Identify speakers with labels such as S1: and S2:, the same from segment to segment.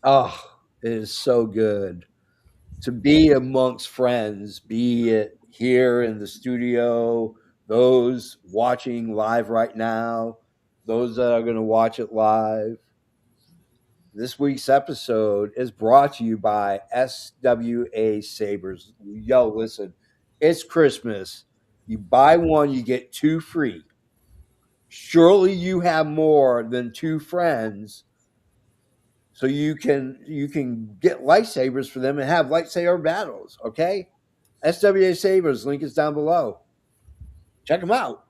S1: Oh, it is so good to be amongst friends, be it here in the studio, those watching live right now, those that are going to watch it live. This week's episode is brought to you by SWA Sabers. Yo, listen, it's Christmas. You buy one, you get two free. Surely you have more than two friends, so you can get lightsabers for them and have lightsaber battles. Okay, SWA Sabers link is down below. Check them out.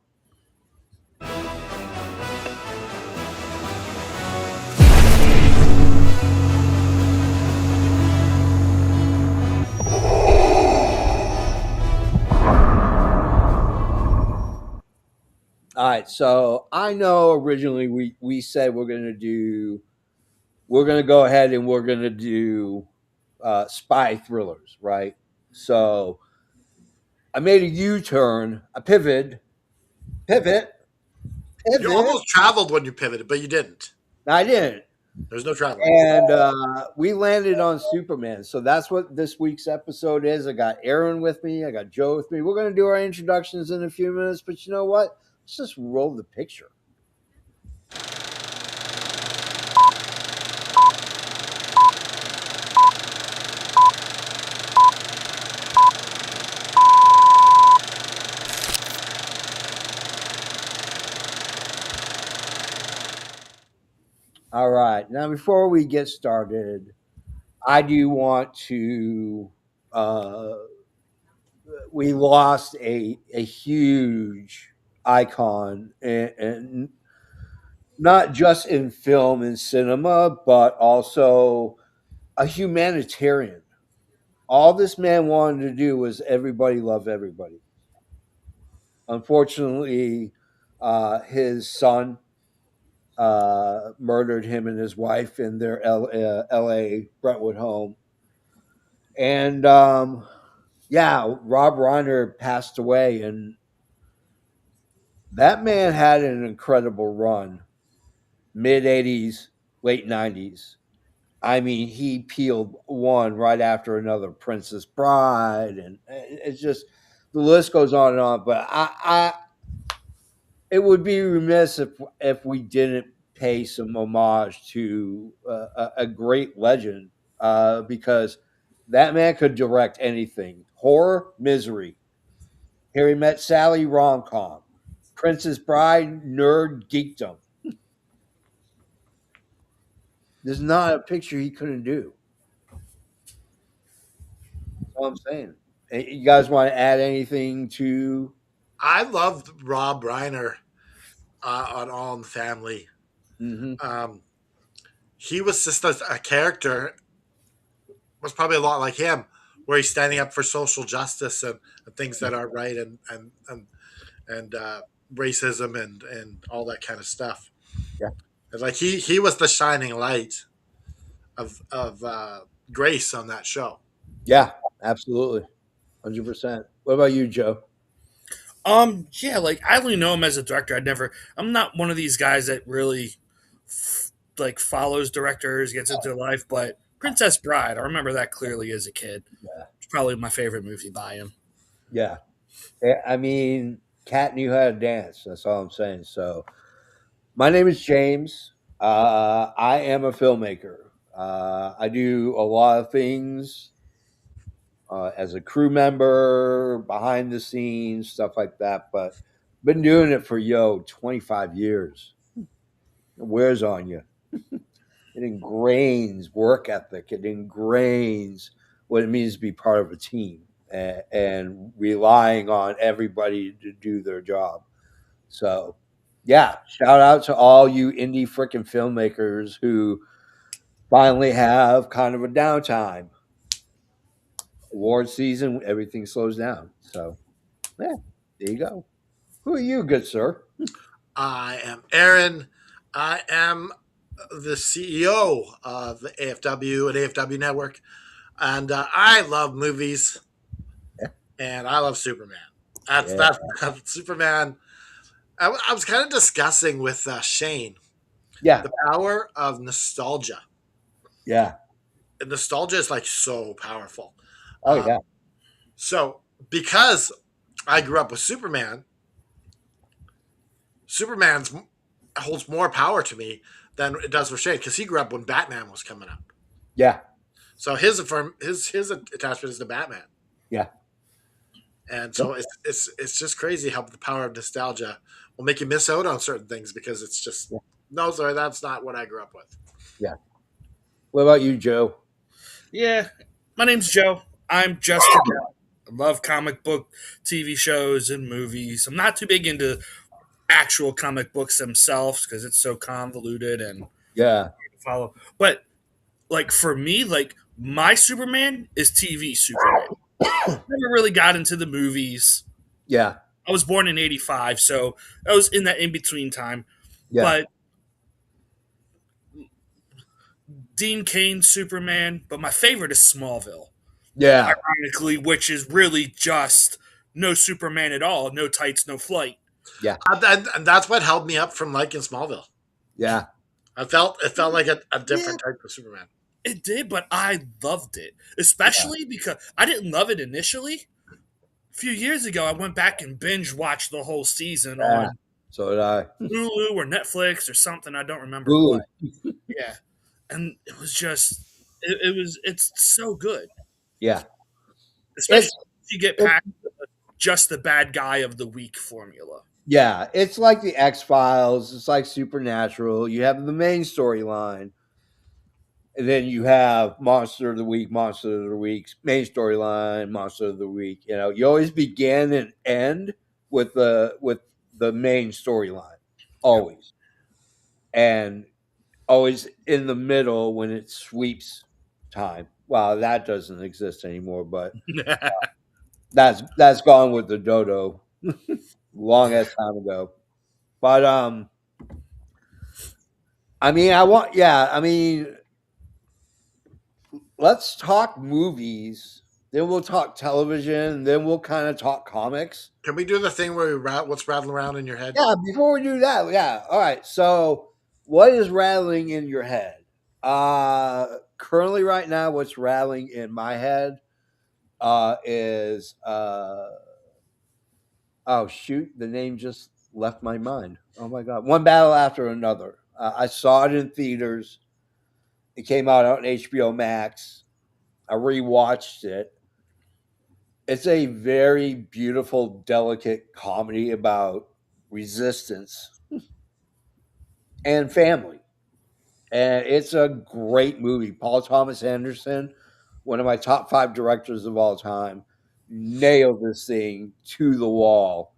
S1: All right, so I know originally we said we're gonna go ahead and we're gonna do spy thrillers, right? So I made a U-turn, a pivot,
S2: You
S1: pivot.
S2: almost traveled when you pivoted, but you didn't.
S1: No, I didn't.
S2: There's no traveling.
S1: And we landed on Superman. So that's what this week's episode is. I got Aaron with me. I got Joe with me. We're going to do our introductions in a few minutes. But you know what? Let's just roll the picture. All right. Now, before we get started, I do want to. We lost a huge icon, and not just in film and cinema, but also a humanitarian. All this man wanted to do was everybody love everybody. Unfortunately, his son murdered him and his wife in their L.A. Brentwood home, and yeah, Rob Reiner passed away, and that man had an incredible run, mid '80s, late '90s. I mean, he peeled one right after another, Princess Bride, and it's just the list goes on and on. But it would be remiss if we didn't pay some homage to a great legend, because that man could direct anything: horror, misery. Harry Met Sally, rom com, Princess Bride, nerd geekdom. There's not a picture he couldn't do. That's all I'm saying. You guys want to add anything to?
S2: I loved Rob Reiner on All in the Family.
S1: Mm-hmm.
S2: Um, he was just a character, was probably a lot like him, where he's standing up for social justice and things that are right and racism and all that kind of stuff.
S1: Yeah.
S2: And like he was the shining light of grace on that show.
S1: Yeah, absolutely. 100%. What about you, Joe?
S3: Yeah, like I only know him as a director. I'm not one of these guys that really like follows directors, gets into their life, but Princess Bride, I remember that clearly as a kid.
S1: Yeah.
S3: It's probably my favorite movie by him.
S1: Yeah. I mean, Cat knew how to dance. That's all I'm saying. So, my name is James. I am a filmmaker. I do a lot of things as a crew member, behind the scenes, stuff like that. But been doing it for 25 years. It wears on you. It ingrains work ethic. It ingrains what it means to be part of a team, and relying on everybody to do their job. So, yeah, shout out to all you indie freaking filmmakers who finally have kind of a downtime. Award season, everything slows down. So, yeah, there you go. Who are you, good sir?
S2: I am Aaron. I am the CEO of the AFW and AFW Network, and I love movies
S1: Yeah,
S2: and I love Superman.
S1: yeah,
S2: That's Superman. I was kind of discussing with Shane
S1: yeah,
S2: the power of nostalgia.
S1: yeah.
S2: nostalgia is like so powerful.
S1: Oh
S2: Um,
S1: yeah,
S2: so because I grew up with Superman, Superman's holds more power to me than it does for Shane because he grew up when Batman was coming up.
S1: yeah,
S2: So his attachment is to Batman,
S1: yeah.
S2: and
S1: Yeah.
S2: so it's just crazy how the power of nostalgia will make you miss out on certain things because it's just
S1: Yeah.
S2: no, sorry, that's not what I grew up with.
S1: Yeah. What about you, Joe?
S3: Yeah, my name's Joe. I'm just a guy. I love comic book TV shows and movies. I'm not too big into actual comic books themselves because it's so convoluted and
S1: Yeah,
S3: follow. But like for me, like my Superman is TV Superman. Never really got into the movies.
S1: yeah,
S3: I was born in '85, so I was in that in between time.
S1: yeah,
S3: But Dean Kane's Superman, but my favorite is Smallville,
S1: yeah,
S3: ironically, which is really just no Superman at all, no tights, no flight.
S1: yeah,
S2: And that's what held me up from liking Smallville.
S1: yeah,
S2: It felt like a
S3: Yeah,
S2: different type of Superman.
S3: it did, but I loved it,
S1: yeah.
S3: especially because I didn't love it initially. A few years ago, I went back and binge watched the whole season
S1: Yeah.
S3: on
S1: So did I.
S3: Hulu or Netflix or something. I don't remember
S1: Hulu.
S3: what. Yeah, and it was just it's so good,
S1: Yeah.
S3: especially
S1: It's
S3: if you get
S1: it,
S3: past just the bad guy of the week formula.
S1: yeah, it's like the X-Files, it's like Supernatural. You have the main storyline, and then you have Monster of the Week, Monster of the Week, main storyline, Monster of the Week. You know, you always begin and end with the main storyline. Always. And always in the middle when it sweeps time. Well, that doesn't exist anymore, but that's gone with the dodo long as time ago. But I mean, I mean, let's talk movies. Then we'll talk television. Then we'll kind of talk comics.
S2: Can we do the thing where what's rattling around in your head?
S1: Yeah, before we do that, yeah. All right. So, what is rattling in your head? Currently, right now, what's rattling in my head is oh shoot, the name just left my mind. Oh my god, One Battle After Another. I saw it in theaters. It came out on HBO Max. I rewatched it. It's a very beautiful, delicate comedy about resistance and family. And it's a great movie. Paul Thomas Anderson, one of my top five directors of all time, nailed this thing to the wall,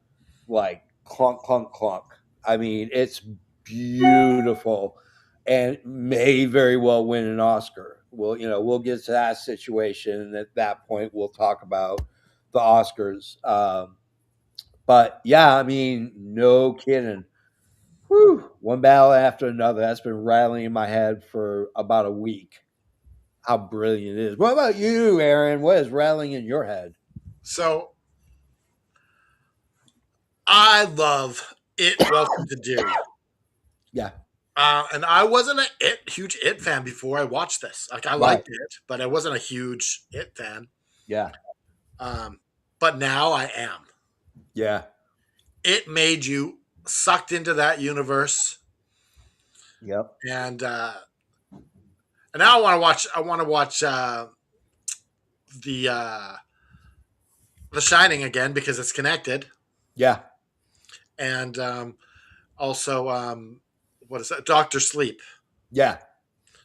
S1: like clunk, clunk, clunk. I mean, it's beautiful, and may very well win an Oscar. Well, we'll get to that situation, and at that point, we'll talk about the Oscars. But yeah, I mean, no kidding. Whew, one battle after another. That's been rattling in my head for about a week. How brilliant it is. What about you, Aaron? What is rattling in your head?
S2: So I love It Welcome to Dewey.
S1: Yeah,
S2: And I wasn't a huge It fan before I watched this. Like I
S1: right.
S2: liked it, but I wasn't a huge It fan.
S1: Yeah,
S2: Um, but now I am.
S1: yeah,
S2: It made you sucked into that universe,
S1: yep,
S2: and now I want to watch. I want to watch the uh, The Shining again because it's connected,
S1: yeah,
S2: and also what is that? Doctor Sleep.
S1: yeah,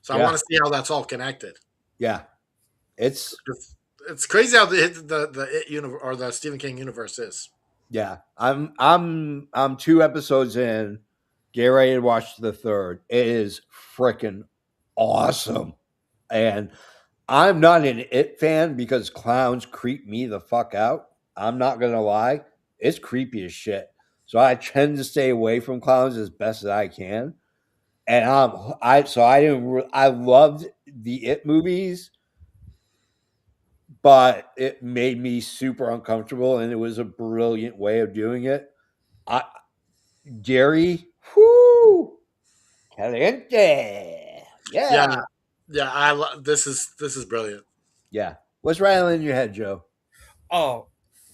S2: So I
S1: yeah,
S2: want to see how that's all connected.
S1: yeah. It's
S2: It's crazy how the It universe or the Stephen King universe is.
S1: yeah. I'm 2 episodes in. Get ready to watch the third. It is freaking awesome, and I'm not an It fan because clowns creep me the fuck out. I'm not gonna lie, it's creepy as shit. So I tend to stay away from clowns as best as I can. And I didn't. I loved the It movies, but it made me super uncomfortable, and it was a brilliant way of doing it. I Gary, whoo, caliente,
S2: Yeah,
S1: yeah,
S2: Yeah, this is brilliant.
S1: Yeah. What's rattling in your head, Joe?
S3: Oh,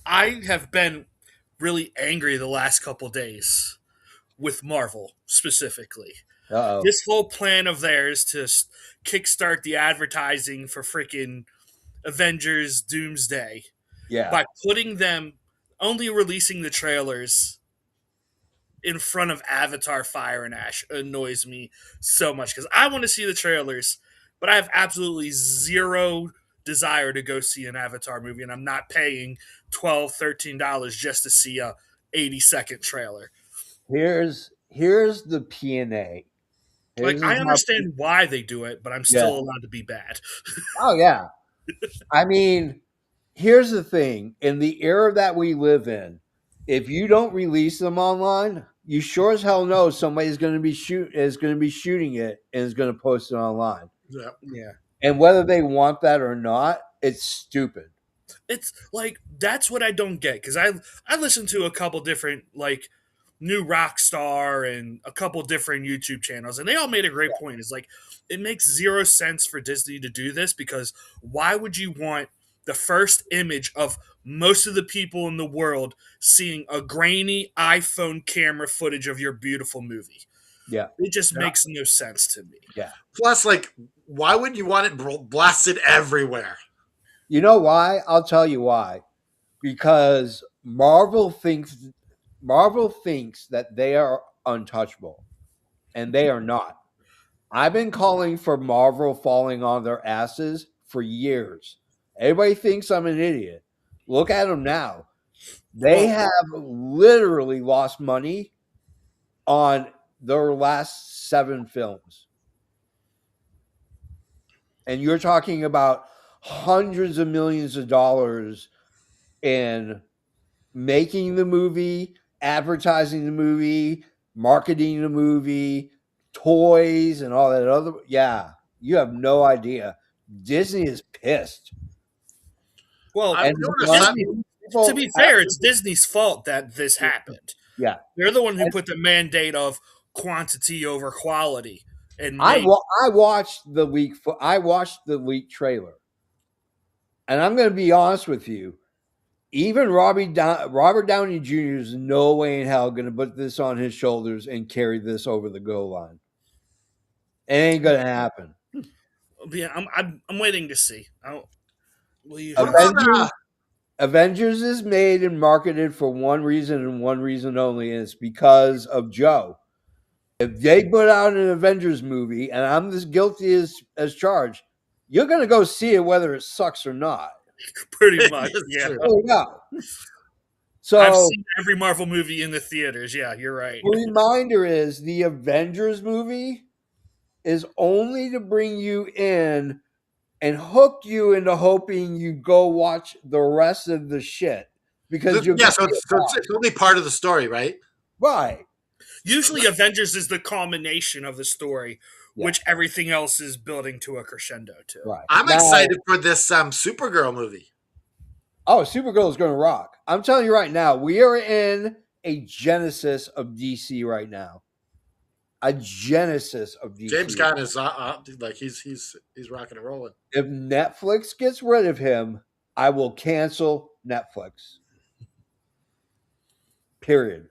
S3: I have been really angry the last couple days with Marvel specifically.
S1: Uh oh.
S3: This whole plan of theirs to kickstart the advertising for freaking Avengers Doomsday
S1: Yeah.
S3: by putting them only releasing the trailers in front of Avatar Fire and Ash annoys me so much because I want to see the trailers, but I have absolutely zero desire to go see an Avatar movie, and I'm not paying $12, $13 just to see a 80-second trailer.
S1: Here's the P&A.
S3: Like,
S1: Here's
S3: I
S1: my
S3: understand why they do it, but I'm
S1: yeah.
S3: still allowed to be bad.
S1: Oh yeah. I mean, here's the thing. In the era that we live in, if you don't release them online, you sure as hell know somebody's going to be shooting it and is going to post it online.
S2: Yeah.
S3: Yeah.
S1: And whether they want that or not, it's stupid.
S3: It's like that's what I don't get because I listened to a couple different like new rock star and a couple different YouTube channels, and they all made a great point. It's like it makes zero sense for Disney to do this because why would you want the first image of most of the people in the world seeing a grainy iPhone camera footage of your beautiful movie?
S1: Yeah.
S3: It just
S2: Yeah.
S3: makes no sense to me.
S1: Yeah.
S2: Plus, like, why would you want it blasted everywhere?
S1: You know why? I'll tell you why. Because Marvel thinks that they are untouchable, and they are not. I've been calling for Marvel falling on their asses for years. Everybody thinks I'm an idiot. Look at them now. They
S3: Well,
S1: have literally lost money on their last 7 films. And you're talking about hundreds of millions of dollars in making the movie, advertising the movie, marketing the movie, toys, and all that other. Yeah, you have no idea. Disney is pissed.
S3: well,
S2: I've
S1: And
S2: noticed that.
S3: to be fair, it's Disney's fault that this happened.
S1: yeah,
S3: They're the one who put the mandate of quantity over quality and
S1: I
S3: made.
S1: I watched the leak trailer, and I'm going to be honest with you. Even Robert Downey Jr. is no way in hell going to put this on his shoulders and carry this over the goal line. It ain't going to happen.
S3: Yeah, I'm waiting to see. Will you
S2: What
S3: have
S2: about
S1: Avengers is made and marketed for one reason and one reason only, and it's because of Joe. If they put out an Avengers movie and I'm as guilty as charged, you're going to go see it whether it sucks or not.
S3: pretty much?
S2: It's
S3: Yeah,
S2: true.
S1: There you go.
S3: I've
S1: So
S3: seen every Marvel movie in the theaters. Yeah, you're right.
S1: the reminder is the Avengers movie is only to bring you in and hook you into hoping you go watch the rest of the shit because you're
S2: Yeah, so it's only part of the story, right?
S1: right.
S3: Usually, Avengers is the culmination of the story,
S1: Yeah.
S3: which everything else is building to a crescendo to.
S1: Right.
S2: I'm
S1: Now,
S2: excited for this Supergirl movie.
S1: oh, Supergirl is going to rock. I'm telling you right now, we are in a genesis of DC right now. A genesis of DC.
S2: James Gunn is like he's rocking and rolling.
S1: If Netflix gets rid of him, I will cancel Netflix. Period.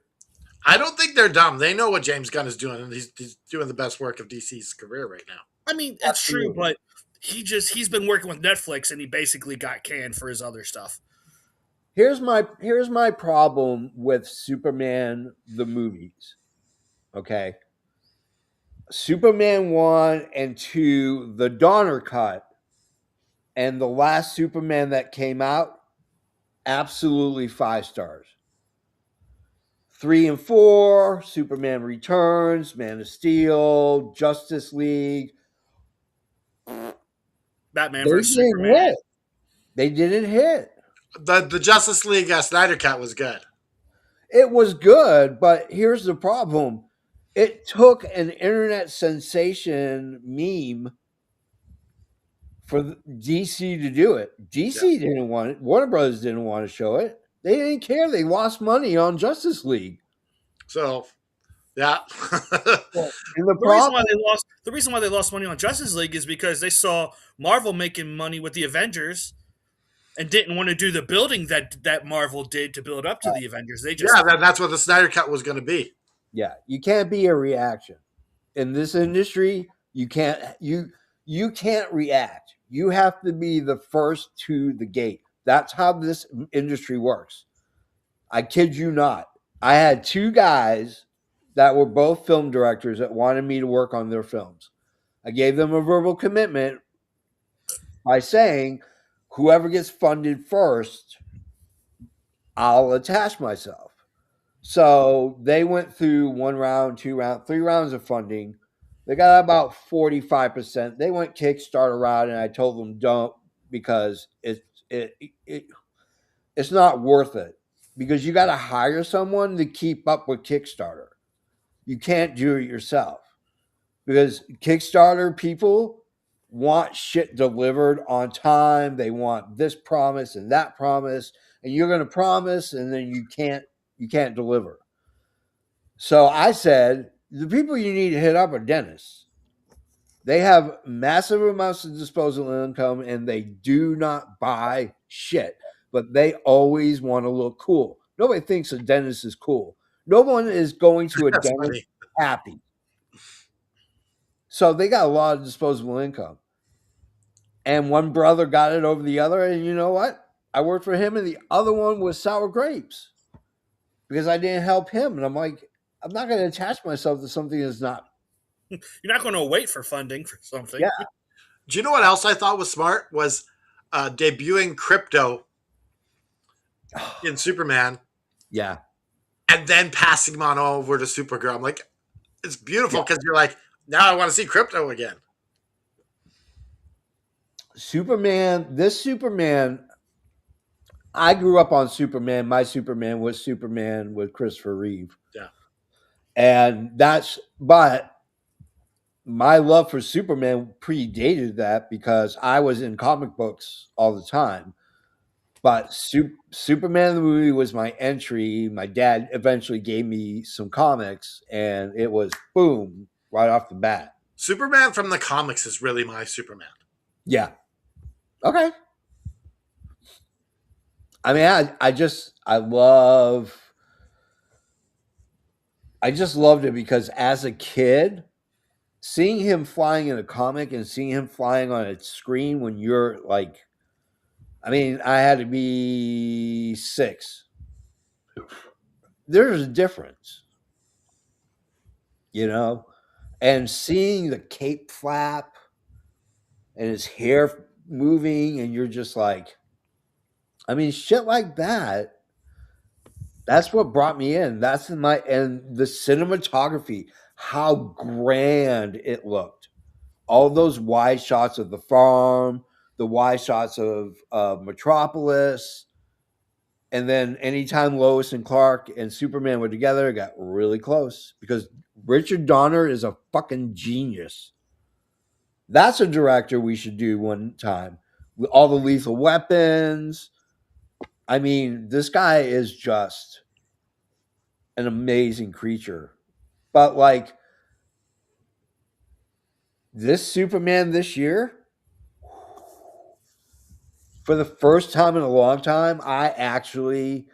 S2: I don't think they're dumb. They know what James Gunn is doing, and he's doing the best work of DC's career right now.
S3: I mean, it's true, but he's been working with Netflix, and he basically got canned for his other stuff.
S1: Here's my problem with Superman the movies. Okay. Superman 1 and 2, the Donner cut, and the last Superman that came out, absolutely 5 stars. 3 and 4, Superman Returns, Man of Steel, Justice League.
S3: Batman vs Superman.
S1: Hit. They didn't hit.
S2: The Justice League Snyder Cut was good.
S1: It was good, but here's the problem. It took an internet sensation meme for DC to do it. DC didn't want it. Warner Brothers didn't want to show it. They didn't care. They lost money on Justice League.
S2: So Yeah.
S1: Well, and the
S3: The reason
S1: problem,
S3: why they lost money on Justice League is because they saw Marvel making money with the Avengers and didn't want to do the building that Marvel did to build up to the Avengers. They
S2: Yeah,
S3: just
S2: that's what the Snyder Cut was going to be.
S1: yeah, you can't be a reaction in this industry. You can't react. You have to be the first to the gate. That's how this industry works. I kid you not. I had two guys that were both film directors that wanted me to work on their films. I gave them a verbal commitment by saying, whoever gets funded first, I'll attach myself. So they went through one round, two round, three rounds of funding. They got about 45%. They went Kickstarter route, and I told them don't, because it, it it's not worth it, because you got to hire someone to keep up with Kickstarter. You can't do it yourself, because Kickstarter people want shit delivered on time. They want this promise and that promise, and you're going to promise and then you can't deliver. So I said, the people you need to hit up are dentists. They have massive amounts of disposable income and they do not buy shit, but they always want to look cool. Nobody thinks a dentist is cool. No one is going to a
S2: That's
S1: dentist
S2: funny.
S1: happy. So they got a lot of disposable income. And one brother got it over the other. And you know what? I worked for him, and the other one was sour grapes because I didn't help him. And I'm like, I'm not going to attach myself to something that's not.
S3: you're not going to wait for funding for something.
S1: Yeah.
S2: Do you know what else I thought was smart was debuting crypto in Superman
S1: Yeah.
S2: and then passing him on over to Supergirl. I'm like, it's beautiful
S1: Yeah.
S2: because you're like, now I want to see crypto again.
S1: This Superman, I grew up on Superman. My Superman with Christopher Reeve.
S2: Yeah.
S1: But my love for Superman predated that because I was in comic books all the time. But Superman the movie was my entry. My dad eventually gave me some comics, and it was boom right off the bat.
S2: Superman from the comics is really my Superman.
S1: Yeah. Okay. I mean, I just loved it because as a kid, seeing him flying in a comic and seeing him flying on a screen when you're like, I mean, I had to be 6. There's a difference, you know? And seeing the cape flap and his hair moving, and you're just like, I mean, shit like that. That's what brought me in. And the cinematography, how grand it looked. All those wide shots of the farm, the wide shots of Metropolis, and then anytime Lois and Clark and Superman were together, it got really close because Richard Donner is a fucking genius. That's a director we should do one time with all the Lethal Weapons. I mean, this guy is just an amazing creature. But like this Superman this year, for the first time in a long time, I actually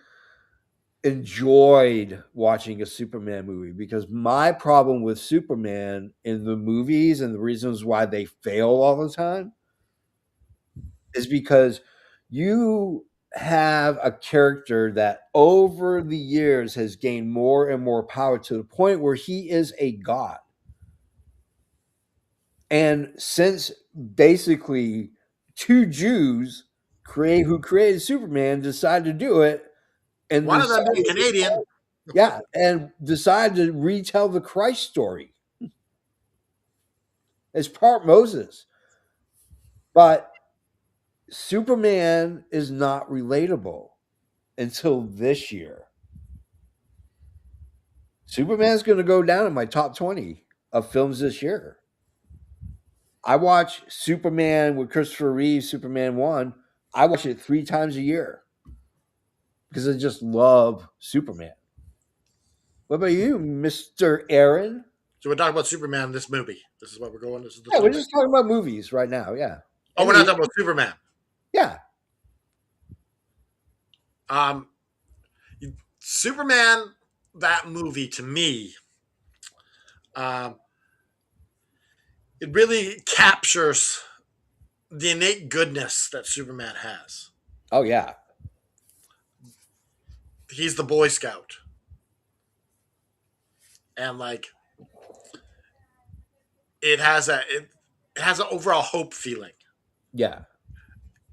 S1: enjoyed watching a Superman movie, because my problem with Superman in the movies and the reasons why they fail all the time is because you have a character that over the years has gained more and more power to the point where he is a god. And since basically two Jews who created Superman decided to do it, and
S2: One of them being
S1: decided,
S2: Canadian.
S1: yeah, and decided to retell the Christ story. It's part Moses. But Superman is not relatable until this year. Superman's going to go down in my top 20 of films this year. I watch Superman with Christopher Reeve, Superman 1. I watch it 3 times a year because I just love Superman. What about you, Mr. Aaron?
S2: So we're talking about Superman in this movie. This is what we're going. This is the
S1: Yeah, we're
S2: topic.
S1: just talking about movies right now. Yeah.
S2: Oh, we're not talking about Superman.
S1: Yeah.
S2: Um, Superman, that movie to me, um, it really captures the innate goodness that Superman has.
S1: Oh yeah.
S2: He's the Boy Scout, and like it has an overall hope feeling.
S1: Yeah.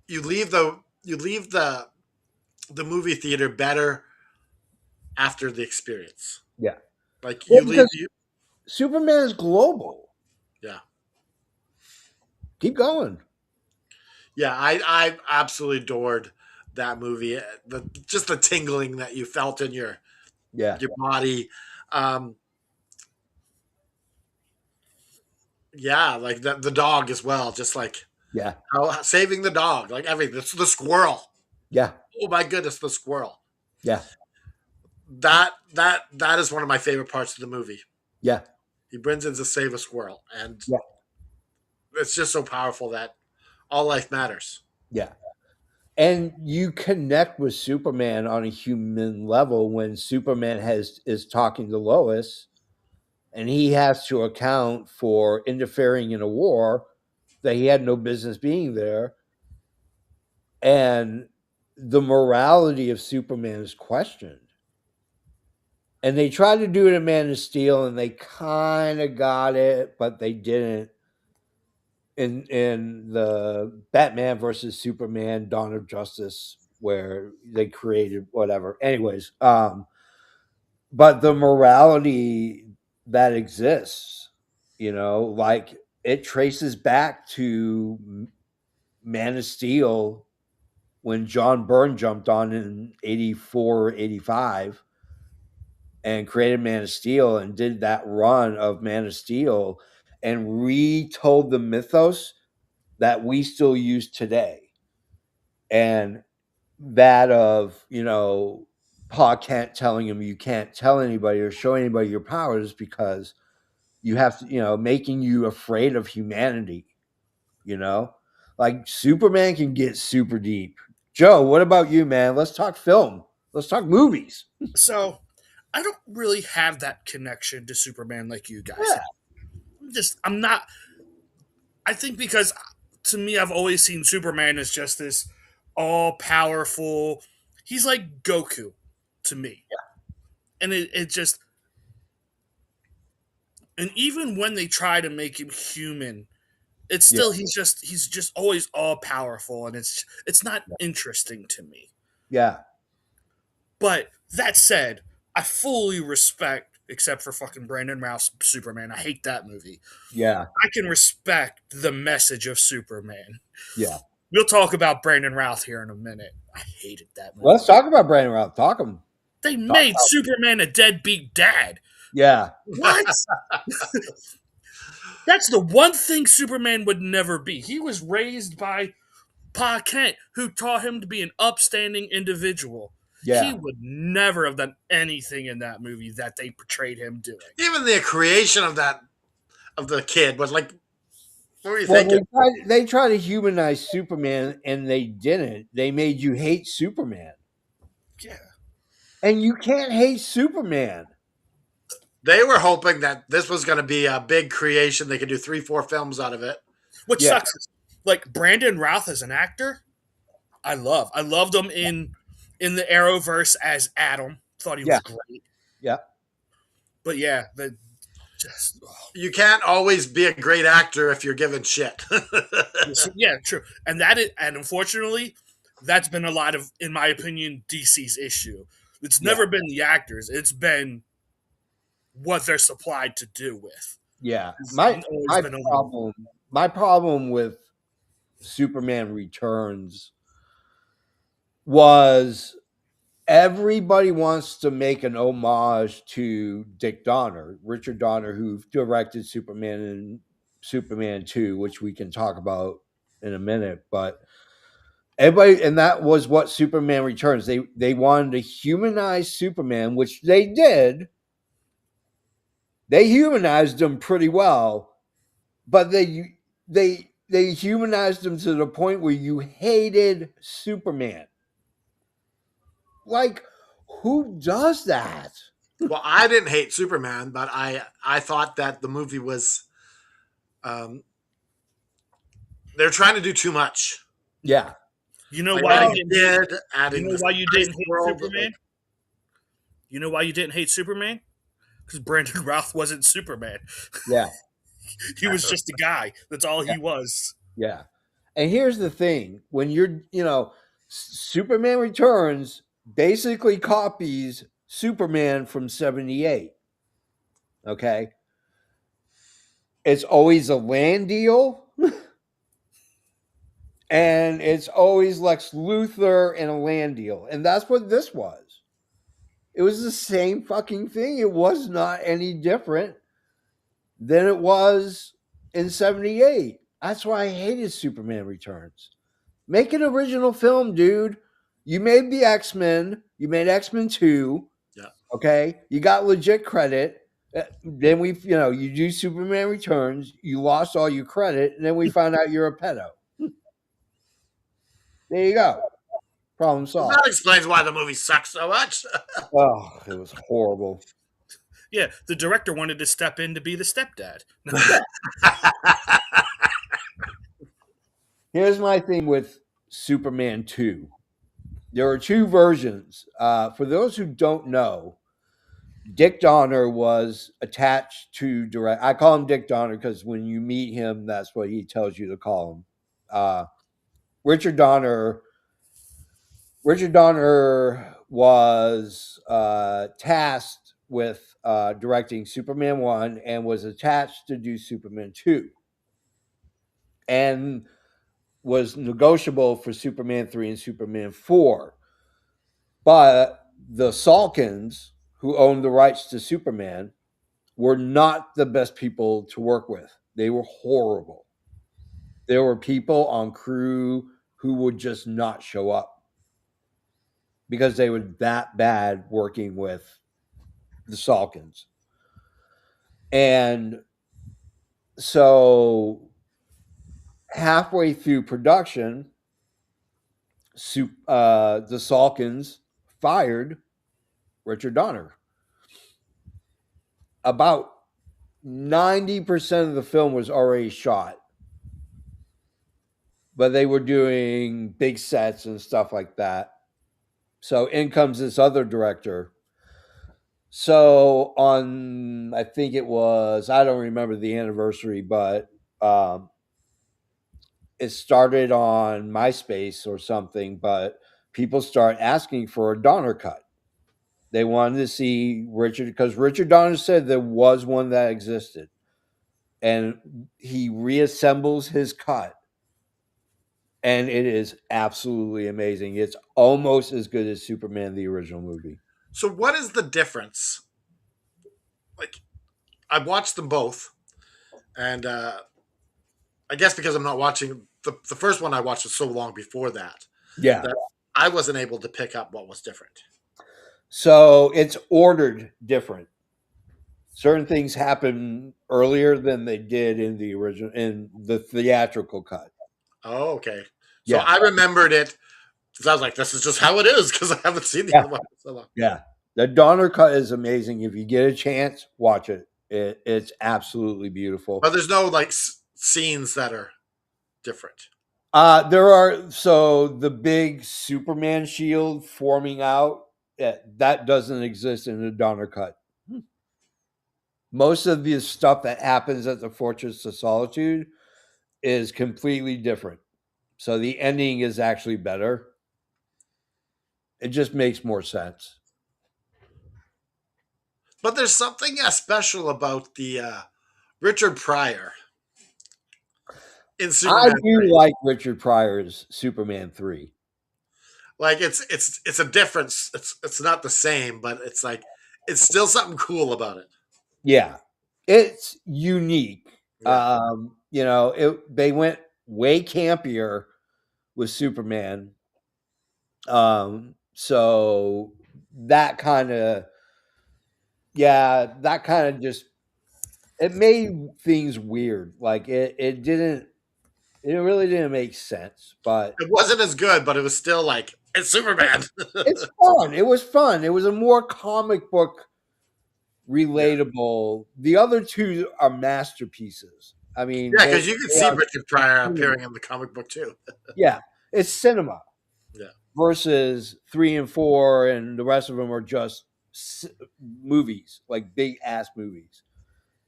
S2: You leave the movie theater better after the experience.
S1: Yeah.
S2: Like
S1: Well,
S2: you leave
S1: because
S2: you
S1: Superman is global.
S2: yeah.
S1: Keep going.
S2: Yeah, I absolutely adored that movie. The just the tingling that you felt in
S1: Yeah.
S2: your body. Um, yeah, like the dog as well. Just like
S1: Yeah.
S2: how saving the dog, like everything. The squirrel.
S1: Yeah.
S2: Oh my goodness, the squirrel.
S1: Yeah.
S2: That is one of my favorite parts of the movie.
S1: Yeah.
S2: He brings in to save a squirrel, and
S1: Yeah.
S2: it's just so powerful that all life matters.
S1: Yeah. And you connect with Superman on a human level when Superman is talking to Lois and he has to account for interfering in a war that he had no business being there. And the morality of Superman is questioned. And they tried to do it in Man of Steel and they kind of got it, but they didn't in the Batman versus Superman Dawn of Justice where they created whatever. Anyways, but the morality that exists, like it traces back to Man of Steel when John Byrne jumped on in 84, 85 and created Man of Steel and did that run of Man of Steel and retold the mythos that we still use today. And that of, Pa Kent telling him you can't tell anybody or show anybody your powers because you have to, making you afraid of humanity, you know? Like Superman can get super deep. Joe, what about you, man? Let's talk film. Let's talk movies.
S3: So I don't really have that connection to Superman like you guys
S1: Yeah.
S3: have. I'm not. I think because to me, I've always seen Superman as just this all powerful. He's like Goku to me, and it just. And even when they try to make him human, it's still he's just always all powerful, and it's not interesting to me.
S1: Yeah.
S3: But that said, I fully respect, except for fucking Brandon Routh's Superman. I hate that movie.
S1: Yeah.
S3: I can respect the message of Superman.
S1: Yeah.
S3: We'll talk about Brandon Routh here in a minute. I hated that movie.
S1: Let's talk about Brandon Routh.
S3: They made Superman a deadbeat dad.
S1: Yeah.
S3: What? That's the one thing Superman would never be. He was raised by Pa Kent, who taught him to be an upstanding individual.
S1: Yeah.
S3: He would never have done anything in that movie that they portrayed him doing.
S2: Even the creation of the kid was like, what were you
S1: Well,
S2: thinking?
S1: they try to humanize Superman and they didn't. They made you hate Superman.
S3: Yeah.
S1: And you can't hate Superman.
S2: They were hoping that this was going to be a big creation. They could do 3-4 films out of it.
S3: Which sucks. Like Brandon Routh as an actor, I loved him in the Arrowverse as Adam. Thought he was great.
S1: Yeah.
S3: But yeah,
S2: you can't always be a great actor if you're given shit.
S3: yeah, true. And unfortunately, that's been a lot of, in my opinion, DC's issue. It's never been the actors. It's been what they're supplied to do with.
S1: Yeah. My problem with Superman Returns was everybody wants to make an homage to Dick Donner, Richard Donner, who directed Superman and Superman 2, which we can talk about in a minute. But everybody, and that was what Superman Returns. They wanted to humanize Superman, which they did, They humanized him pretty well, but they humanized him to the point where you hated Superman. Like, who does that?
S2: Well, I didn't hate Superman, but I thought that the movie was um, they're trying to do too much.
S1: Yeah.
S3: You know
S2: Like
S3: why you
S1: Well,
S3: didn't hate?
S2: kid,
S3: You
S2: adding
S3: know
S2: this
S3: why you
S2: nice
S3: didn't hate
S2: world. Like,
S3: Superman? You know why you didn't hate Superman? Because Brandon Routh wasn't Superman.
S1: yeah.
S3: He was just a guy. That's all he was.
S1: Yeah. And here's the thing when Superman Returns basically copies Superman from 78. Okay. It's always a land deal, and it's always Lex Luthor and a land deal. And that's what this was. It was the same fucking thing. It was not any different than it was in 78. That's why I hated Superman Returns. Make an original film, dude. You made the X-Men. You made X-Men 2.
S2: yeah.
S1: Okay. You got legit credit. Then you do Superman Returns. You lost all your credit. And then we found out you're a pedo. There you go. Problem
S2: Well,
S1: solved.
S2: that explains why the movie sucks so much.
S1: Oh, it was horrible.
S3: Yeah, the director wanted to step in to be the stepdad.
S1: Here's my thing with Superman 2. There are two versions. For those who don't know, Dick Donner was attached to direct. I call him Dick Donner because when you meet him, that's what he tells you to call him. Richard Donner. Richard Donner was tasked with directing Superman 1 and was attached to do Superman 2, and was negotiable for Superman 3 and Superman 4. But the Salkins, who owned the rights to Superman, were not the best people to work with. They were horrible. There were people on crew who would just not show up because they were that bad working with the Salkins. And so halfway through production, the Salkins fired Richard Donner. About 90% of the film was already shot, but they were doing big sets and stuff like that. So in comes this other director. So on, I think it was, I don't remember the anniversary, but it started on MySpace or something, but people start asking for a Donner cut. They wanted to see Richard because Richard Donner said there was one that existed, and he reassembles his cut, and it is absolutely amazing. It's almost as good as Superman the original movie.
S2: So, what is the difference? Like, I've watched them both, and I guess because I'm not watching the first one I watched was so long before that
S1: Yeah.
S2: that I wasn't able to pick up what was different.
S1: So it's ordered different. Certain things happen earlier than they did in the original in the theatrical cut.
S2: Oh, okay. So
S1: Yeah.
S2: I remembered it because I was like, "This is just how it is," because I haven't seen the
S1: Yeah.
S2: other one for so long.
S1: Yeah. The Donner cut is amazing. If you get a chance, watch it. It's absolutely beautiful.
S2: But there's no like scenes that are different.
S1: There are so the big Superman shield forming out that doesn't exist in the Donner cut. Most of the stuff that happens at the Fortress of Solitude is completely different. So the ending is actually better. It just makes more sense.
S2: But there's something special about the Richard Pryor in
S1: I
S2: Superman
S1: do
S2: 3.
S1: like Richard Pryor's Superman 3.
S2: Like it's a difference. It's not the same, but it's like it's still something cool about it.
S1: Yeah. It's unique.
S2: Yeah.
S1: They went way campier with Superman. So that kind of just it made things weird. Like it really didn't make sense. But
S2: It wasn't as good, but it was still like it's Superman.
S1: it's fun. It was fun. It was a more comic book
S2: Yeah,
S1: relatable. The other two are masterpieces. I mean,
S2: yeah, because you could
S1: they
S2: see
S1: are
S2: Richard Pryor
S1: cinema.
S2: appearing in the comic book too.
S1: Yeah, it's cinema
S2: Yeah,
S1: versus 3 and 4, and the rest of them are just movies, like big ass movies.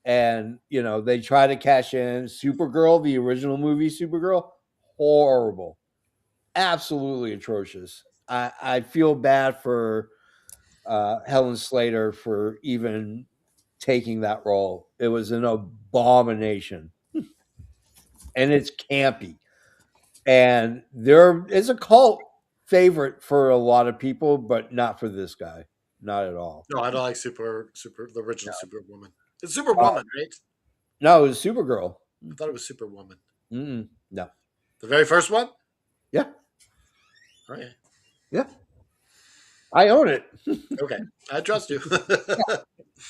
S1: And they try to cash in. Supergirl, the original movie Supergirl, horrible, absolutely atrocious. I feel bad for Helen Slater for even taking that role. It was an abomination, and it's campy. And there is a cult favorite for a lot of people, but not for this guy, not at all.
S2: no, I don't like the original
S1: No,
S2: Superwoman. It's
S1: uh,
S2: Superwoman, right?
S1: no, it was Supergirl.
S2: I thought it was Superwoman.
S1: No,
S2: The very first one.
S1: yeah,
S2: Okay,
S1: yeah, I own it.
S2: okay, I trust you.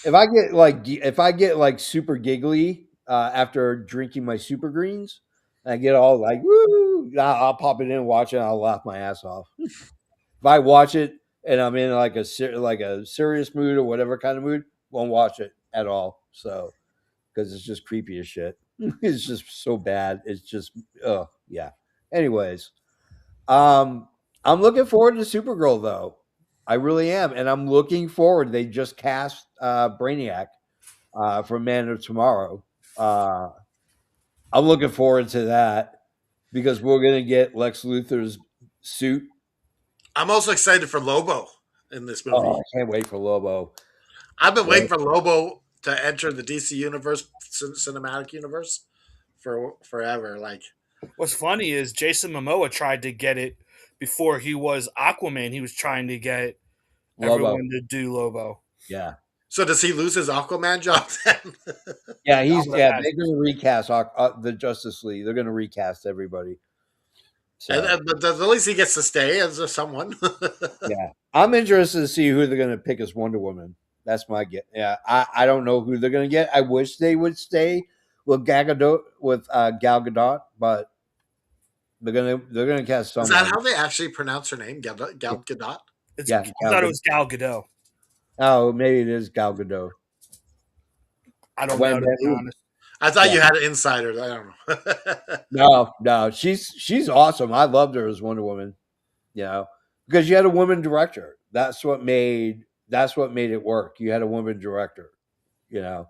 S1: If I get like super giggly after drinking my super greens, I get all like woo. I'll pop it in, watch it, and I'll laugh my ass off. If I watch it and I'm in like a serious mood or whatever kind of mood, won't watch it at all. So because it's just creepy as shit. It's just so bad. It's just yeah. Anyways, um, I'm looking forward to Supergirl though. I really am, and I'm looking forward. They just cast Brainiac from Man of Tomorrow. Uh, I'm looking forward to that because we're gonna get Lex Luthor's suit.
S2: I'm also excited for Lobo in this
S1: Oh,
S2: movie.
S1: I can't wait for Lobo.
S2: I've been
S1: Yeah.
S2: waiting for Lobo to enter the DC universe, cinematic universe, for forever. Like,
S3: What's funny is Jason Momoa tried to get it before he was Aquaman. He was trying to get
S1: Lobo.
S3: everyone to do Lobo.
S1: Yeah.
S2: so does he lose his Aquaman job then?
S1: Yeah,
S3: I would imagine.
S1: they're going to recast the Justice League. They're going to recast everybody. So,
S2: But at least he gets to stay as someone.
S1: yeah. I'm interested to see who they're going to pick as Wonder Woman. That's my get. Yeah, I don't know who they're going to get. I wish they would stay with Gal Gadot, but they're gonna cast
S2: Is that
S1: someone.
S2: how they actually pronounce her name, Gal Gadot?
S3: I
S1: Yeah, Gal
S3: thought it
S1: Gadot.
S3: was Gal Gadot.
S1: Oh, maybe it is Gal Gadot.
S3: I
S1: I
S3: don't know,
S1: went
S3: to
S1: back.
S3: be honest.
S2: I thought
S1: Yeah.
S2: you had an insider. I don't know.
S1: No, she's awesome. I loved her as Wonder Woman. Because you had a woman director. That's what made it work. You had a woman director. You know,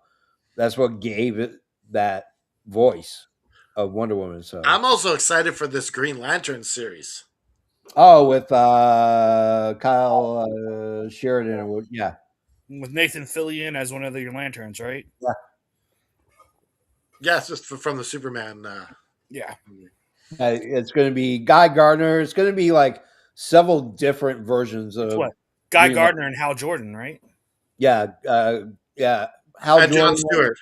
S1: that's what gave it that voice of Wonder Woman. So,
S2: I'm also excited for this Green Lantern series.
S1: with Kyle Sheridan. Yeah,
S3: With Nathan Fillion as one of the lanterns, right?
S1: yeah.
S2: Yeah, it's just from the Superman.
S3: Yeah.
S1: It's going to be Guy Gardner. It's going to be like several different versions
S3: It's
S1: of
S3: what? Guy
S1: Green Lantern.
S3: Gardner and Hal Jordan, right?
S1: Yeah, yeah. Hal
S2: And John
S1: Jordan,
S2: Stewart.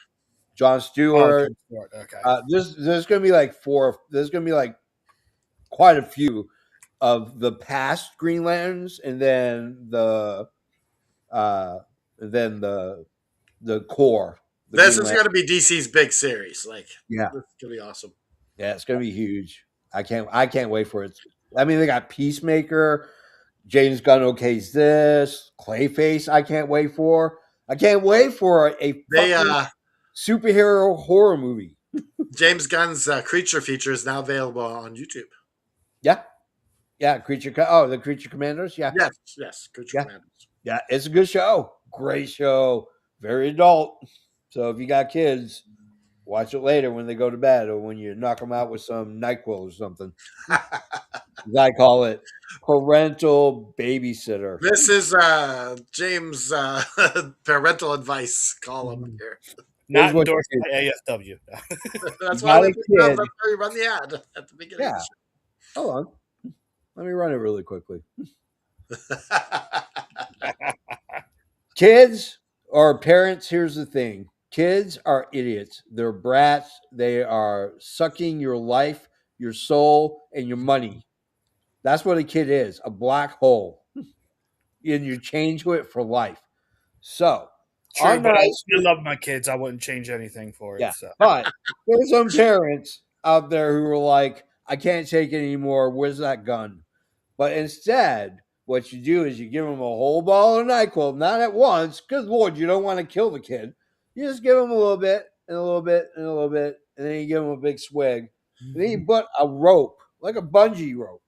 S1: John
S3: Oh,
S1: Stewart.
S3: John Stewart. Okay.
S1: There's going to be like four. There's going to be like quite a few of the past Green Lanterns, and uh, then the core, the
S2: This
S1: Green
S2: is
S1: Lantern.
S2: going to be DC's big series. Like,
S1: Yeah,
S2: this is going to be awesome.
S1: yeah, it's going to be huge. I can't wait for it. I mean, they got Peacemaker. James Gunn okays this. Clayface. I can't wait for. I can't wait for a
S2: They
S1: fucking superhero horror movie.
S2: James Gunn's creature feature is now available on YouTube.
S1: Yeah, yeah. The Creature Commanders. Yeah,
S2: Yes, yes, Creature
S1: yeah,
S2: Commanders.
S1: yeah. It's a good show. Great show. Very adult. So if you got kids, watch it later when they go to bed or when you knock them out with some NyQuil or something. As I call it, parental babysitter.
S2: This is James parental advice column here.
S1: Here's
S3: Not
S1: what
S3: endorsed
S1: you
S3: by AFW.
S2: That's
S1: got
S2: why
S1: a kid.
S2: that's why we run the ad at the beginning.
S1: Yeah. Hold on. Let me run it really quickly.
S2: Of the
S1: Kids or parents, here's the thing. Kids are idiots. They're brats. They are sucking your life, your soul, and your money. That's what a kid is, a black hole. And you chain to it for life. So
S3: True,
S1: I'm
S3: but
S1: not.
S3: I love my kids. I wouldn't change anything for it.
S1: Yeah,
S3: So
S1: but there's some parents out there who are like, I can't take it anymore. Where's that gun? But instead, what you do is you give them a whole bottle of NyQuil, not at once, because Lord, you don't want to kill the kid. You just give them a little bit and a little bit and a little bit, and then you give them a big swig. And then you put a rope, like a bungee rope,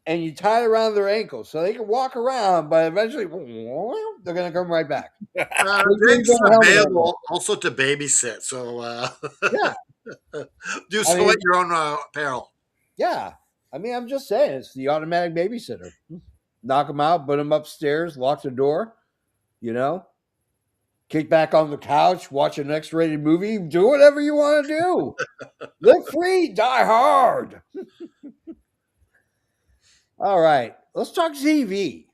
S1: and you tie it around their ankles so they can walk around, but eventually they're going to come right back. Make sure you
S2: Greg's
S1: put a helmet on them.
S2: available also to babysit, so
S1: Yeah,
S2: do
S1: I
S2: so
S1: mean,
S2: at your own peril.
S1: yeah. I mean, I'm just saying, it's the automatic babysitter. Knock them out, put them upstairs, lock the door, you know, kick back on the couch, watch an X-rated movie, do whatever you want to do. Live free, die hard. All right, let's talk TV.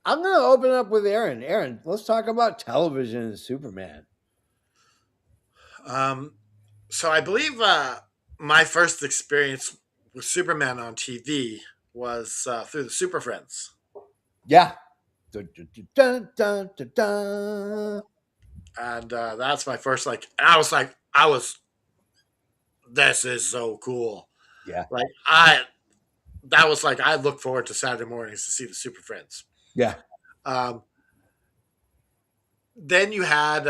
S1: I'm going to open up with Aaron. Aaron, let's talk about television and Superman.
S2: Um, so I believe my first experience with Superman on TV was through the Super Friends,
S1: Yeah. Dun, dun, dun, dun, dun, dun.
S2: and that's my first this is so cool.
S1: Yeah.
S2: Like I that was like I look forward to Saturday mornings to see the Super Friends.
S1: Yeah.
S2: Um, then you had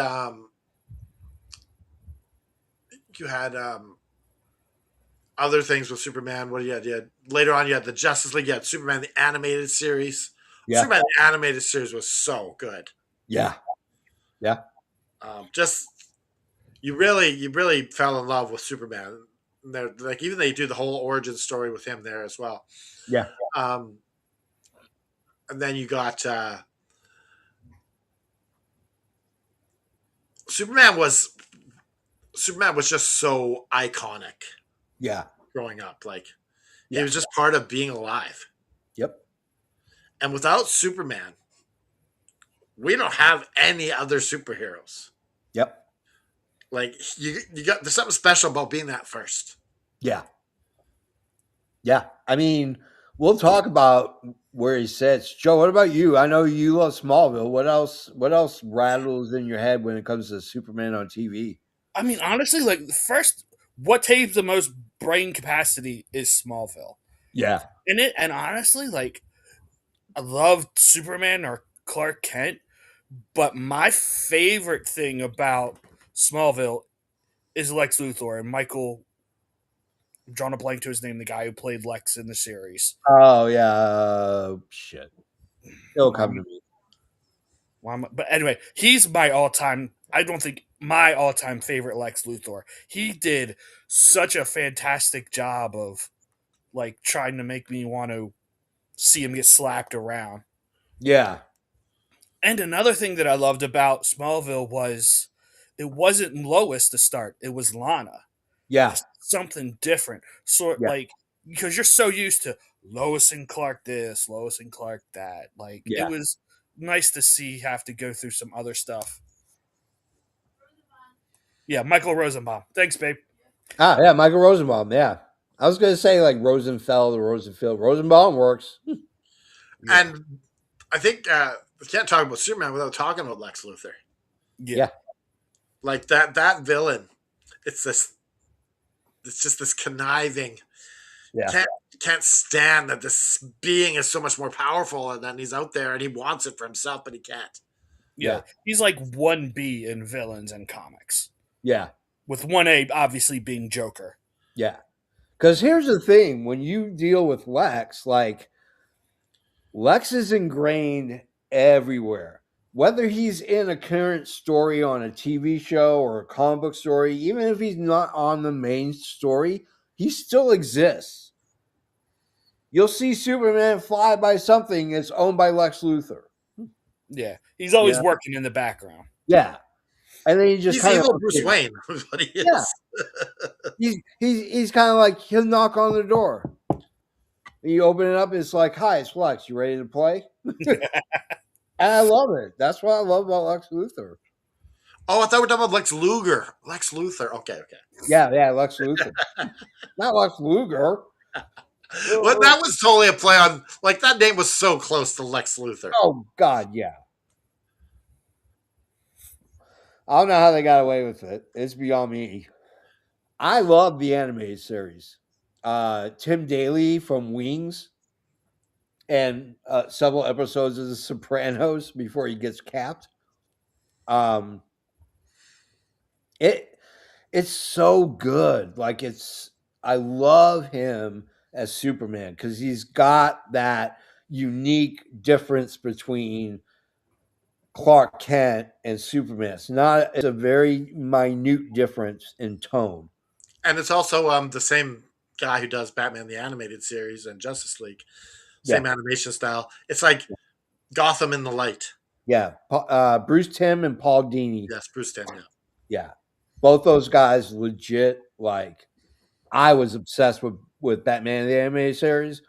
S2: other things with Superman. What do you had? You had later on you had the Justice League. You had Superman the animated series.
S1: Yeah.
S2: Superman the animated series was so good.
S1: Yeah. Yeah.
S2: Just you really fell in love with Superman. They're like even they do the whole origin story with him there as well.
S1: Yeah.
S2: Um, and then you got Superman was Superman was just so iconic
S1: Yeah.
S2: growing up. Like he
S1: Yeah.
S2: was just part of being alive.
S1: Yep.
S2: And without Superman, we don't have any other superheroes.
S1: Yep.
S2: Like you got there's something special about being that first.
S1: Yeah. Yeah. I mean, we'll talk about where he sits. Joe, what about you? I know you love Smallville. What else rattles in your head when it comes to Superman on TV?
S3: I mean, honestly, like the first, what takes the most brain capacity is Smallville.
S1: Yeah.
S3: And honestly, like I loved Superman or Clark Kent, but my favorite thing about Smallville is Lex Luthor and Michael. I'm drawing a blank to his name, the guy who played Lex in the series.
S1: Oh yeah. Shit. It'll come to me.
S3: But anyway, he's my all-time. I don't think my all-time favorite Lex Luthor. He did such a fantastic job of like trying to make me want to see him get slapped around.
S1: Yeah.
S3: And another thing that I loved about Smallville was it wasn't Lois to start; it was Lana.
S1: Yeah.
S3: It's something different, sort
S1: Yeah.
S3: like because you're so used to Lois and Clark this, Lois and Clark that. Like it
S1: Yeah.
S3: was nice to see have to go through some other stuff. Yeah, Michael Rosenbaum. Thanks, babe.
S1: Ah, yeah, Michael Rosenbaum. Yeah. I was gonna say like Rosenfeld or Rosenfield. Rosenbaum works. Yeah.
S2: And I think we can't talk about Superman without talking about Lex Luthor.
S3: Yeah.
S1: Yeah.
S2: Like that villain. It's this it's just this conniving
S1: Yeah.
S2: can't stand that this being is so much more powerful and then he's out there and he wants it for himself but he can't.
S3: Yeah. He's like 1B in villains and comics,
S1: Yeah.
S3: with 1A obviously being Joker.
S1: Yeah. Because here's the thing: when you deal with Lex, like Lex is ingrained everywhere. Whether he's in a current story on a TV show or a comic book story, even if he's not on the main story, he still exists. You'll see Superman fly by something that's owned by Lex Luthor.
S3: Yeah. He's always
S1: Yeah.
S3: working in the background.
S1: Yeah. And then he just
S2: He's
S1: kind
S2: evil
S1: of
S2: Bruce Wayne, is what he is.
S1: Yeah. He's kind of like he'll knock on the door. You open it up, it's like, "Hi, it's Lex. You ready to play?" And I love it. That's what I love about Lex Luthor.
S2: Oh, I thought we were talking about Lex Luger. Lex Luthor. Okay.
S1: Yeah, Lex Luthor. Not Lex Luger.
S2: Well, that was totally a play on, like, that name was so close to Lex Luthor.
S1: Oh God, yeah. I don't know how they got away with it. It's beyond me. I love the animated series. Tim Daly from Wings and several episodes of The Sopranos before he gets capped. Um, it it's so good. Like I love him as Superman because he's got that unique difference between Clark Kent and Superman. It's a very minute difference in tone.
S2: And it's also the same guy who does Batman the Animated Series and Justice League.
S1: Yeah,
S2: Same animation style. It's like Gotham in the light.
S1: yeah. Bruce Timm and Paul Dini.
S2: Yes, Bruce Timm, yeah.
S1: Yeah, both those guys legit. Like I was obsessed with Batman the animated series,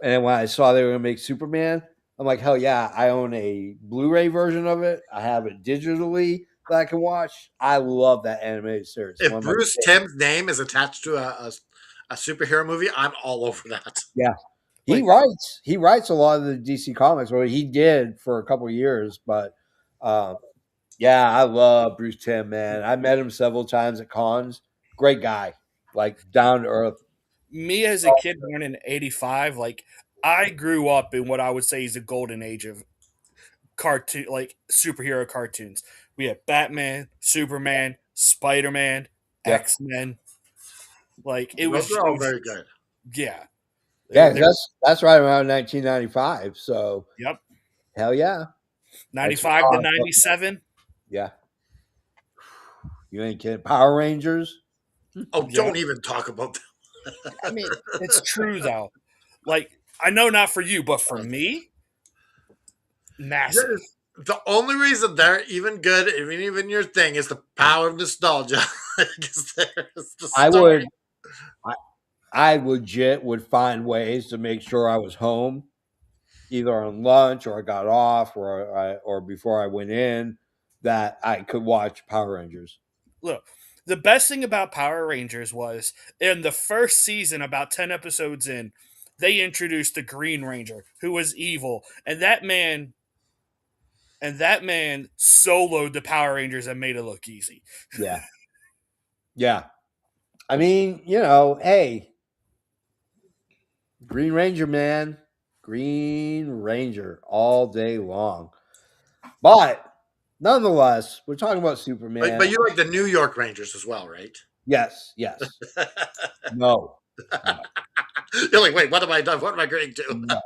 S1: and then when I saw they were gonna make Superman, I'm like, hell yeah! I own a Blu-ray version of it. I have it digitally that I can watch. I love that animated series. One
S2: If
S1: of my
S2: Bruce
S1: favorites.
S2: Timm's name is attached to a superhero movie, I'm all over that.
S1: Yeah, he
S2: Like,
S1: writes. He writes a lot of the DC comics, or he did for a couple of years. But um, yeah, I love Bruce Timm, man. I met him several times at cons. Great guy, like down to earth.
S3: Me as a kid born in '85, like I grew up in what I would say is a golden age of cartoon, like superhero cartoons. We had Batman, Superman, Spider Man,
S1: Yeah,
S3: X Men. Like
S2: those are all very good.
S3: yeah.
S1: yeah,
S3: They're
S1: that's right around 1995. So
S3: yep,
S1: hell yeah, that's
S3: 95 to 97.
S1: yeah. You ain't kidding. Power Rangers.
S2: Oh,
S3: Yeah,
S2: don't even talk about
S3: I mean it's true though. Like I know not for you, but for
S2: that.
S3: me, massive.
S2: The only reason they're even good, even your thing, is the power of nostalgia. Because there's the
S1: I
S2: story.
S1: would, I, I legit would find ways to make sure I was home, either on lunch or I got off or before I went in, that I could watch Power Rangers.
S3: Look, the best thing about Power Rangers was in the first season, about 10 episodes in, they introduced the Green Ranger, who was evil, and that man soloed the Power Rangers and made it look easy.
S1: Yeah, yeah. I mean, hey, Green Ranger, man, Green Ranger all day long. But nonetheless, we're talking about Superman.
S2: But you like the New York Rangers as well, right?
S1: Yes, yes. No, no,
S2: You're like, wait, what am I done? What am I agreeing to?
S1: no.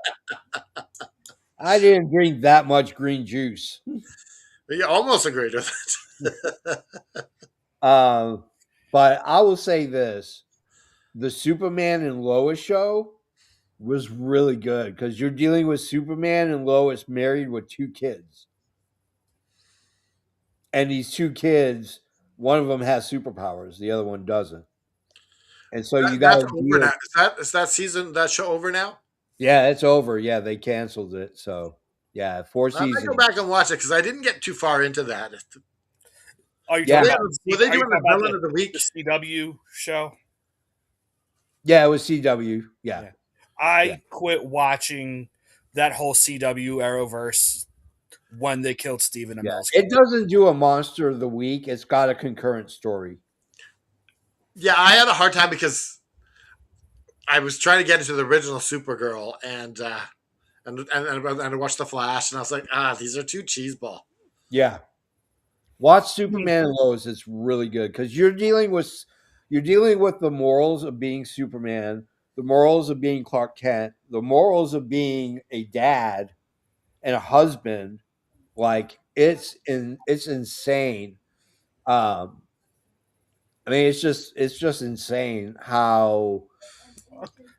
S1: I didn't drink that much green juice.
S2: You almost agreed with it.
S1: Um, but I will say this: the Superman and Lois show was really good because you're dealing with Superman and Lois married with two kids, and these two kids, one of them has superpowers, the other one doesn't, and so you got
S2: That's
S1: to
S2: over
S1: deal.
S2: now. Is that season, that show over now?
S1: Yeah, it's over. Yeah, they canceled it. So yeah, four
S2: I might go
S1: seasons.
S2: back and watch it because I didn't get too far into that.
S3: Are you
S1: Yeah,
S3: talking about
S2: Were they
S3: are you
S2: doing
S3: talking
S2: the
S3: about
S2: villain of the week?
S3: the CW show?
S1: yeah, it was CW. Yeah,
S3: Yeah.
S1: yeah.
S3: I quit watching that whole CW Arrowverse when they killed Stephen
S1: Yeah,
S3: Amell's
S1: it
S3: character.
S1: doesn't do a monster of the week. It's got a concurrent story.
S2: Yeah, I had a hard time because I was trying to get into the original Supergirl and I watched the Flash and I was like, these are too cheeseball.
S1: Yeah, watch Superman and Lois. It's really good because you're dealing with the morals of being Superman, the morals of being Clark Kent, the morals of being a dad and a husband. Like it's insane. Um, I mean, it's just insane how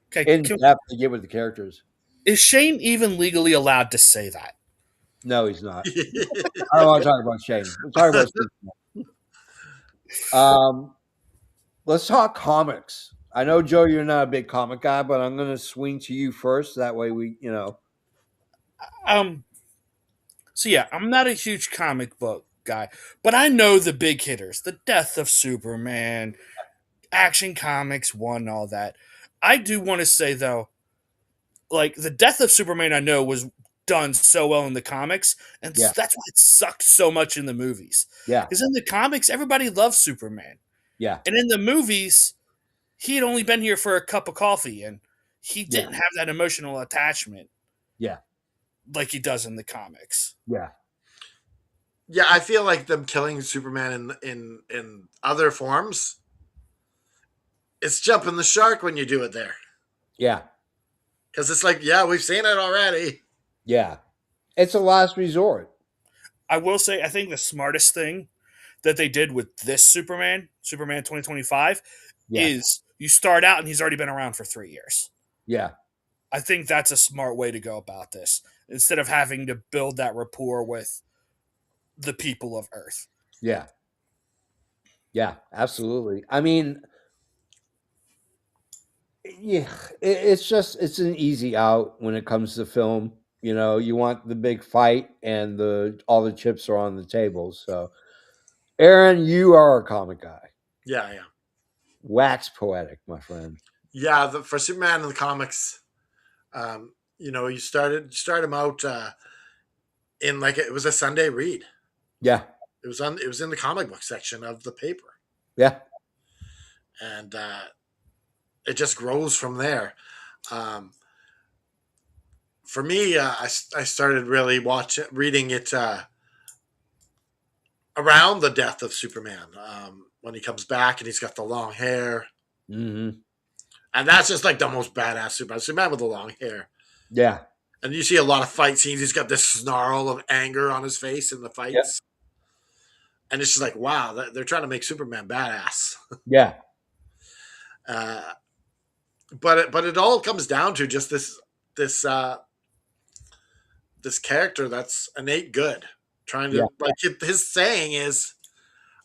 S3: Okay,
S1: in depth they get with the characters.
S3: is Shane even legally allowed to say that?
S1: No, he's not. I don't want to talk about Shane. We're talking about Superman. Let's talk comics. I know Joe, you're not a big comic guy, but I'm going to swing to you first. That way,
S3: Um, so yeah, I'm not a huge comic book guy, but I know the big hitters, the death of Superman, Action Comics 1, all that. I do want to say though, like the death of Superman, I know was done so well in the comics, and
S1: Yeah.
S3: that's why it sucked so much in the movies.
S1: Yeah.
S3: Because in the comics, everybody loves Superman,
S1: Yeah.
S3: and in the movies, he had only been here for a cup of coffee, and he
S1: Yeah.
S3: didn't have that emotional attachment
S1: Yeah.
S3: like he does in the comics.
S1: Yeah.
S2: Yeah, I feel like them killing Superman in other forms, it's jumping the shark when you do it there.
S1: Yeah.
S2: Because it's like, yeah, we've seen it already.
S1: Yeah. It's a last resort.
S3: I will say, I think the smartest thing that they did with this Superman, Superman 2025,
S1: Yeah.
S3: is you start out and he's already been around for 3 years.
S1: Yeah.
S3: I think that's a smart way to go about this instead of having to build that rapport with the people of Earth.
S1: Yeah. Yeah. Absolutely. I mean, yeah, it's an easy out when it comes to film. You know, you want the big fight and the all the chips are on the table. So, Aaron, you are a comic guy.
S2: Yeah, yeah.
S1: Wax poetic, my friend.
S2: Yeah, for Superman in the comics, you start him out in like it was a Sunday read.
S1: Yeah.
S2: It was in the comic book section of the paper,
S1: Yeah.
S2: and it just grows from there. Um, for me, I started really reading it around the death of Superman, when he comes back and he's got the long hair,
S1: Hmm.
S2: and that's just like the most badass Superman with the long hair.
S1: Yeah.
S2: And you see a lot of fight scenes. He's got this snarl of anger on his face in the
S1: Yeah.
S2: fights, and it's just like, wow, they're trying to make Superman badass.
S1: Yeah.
S2: Uh, but it all comes down to just this this character that's innate good, trying
S1: Yeah.
S2: to like his saying is,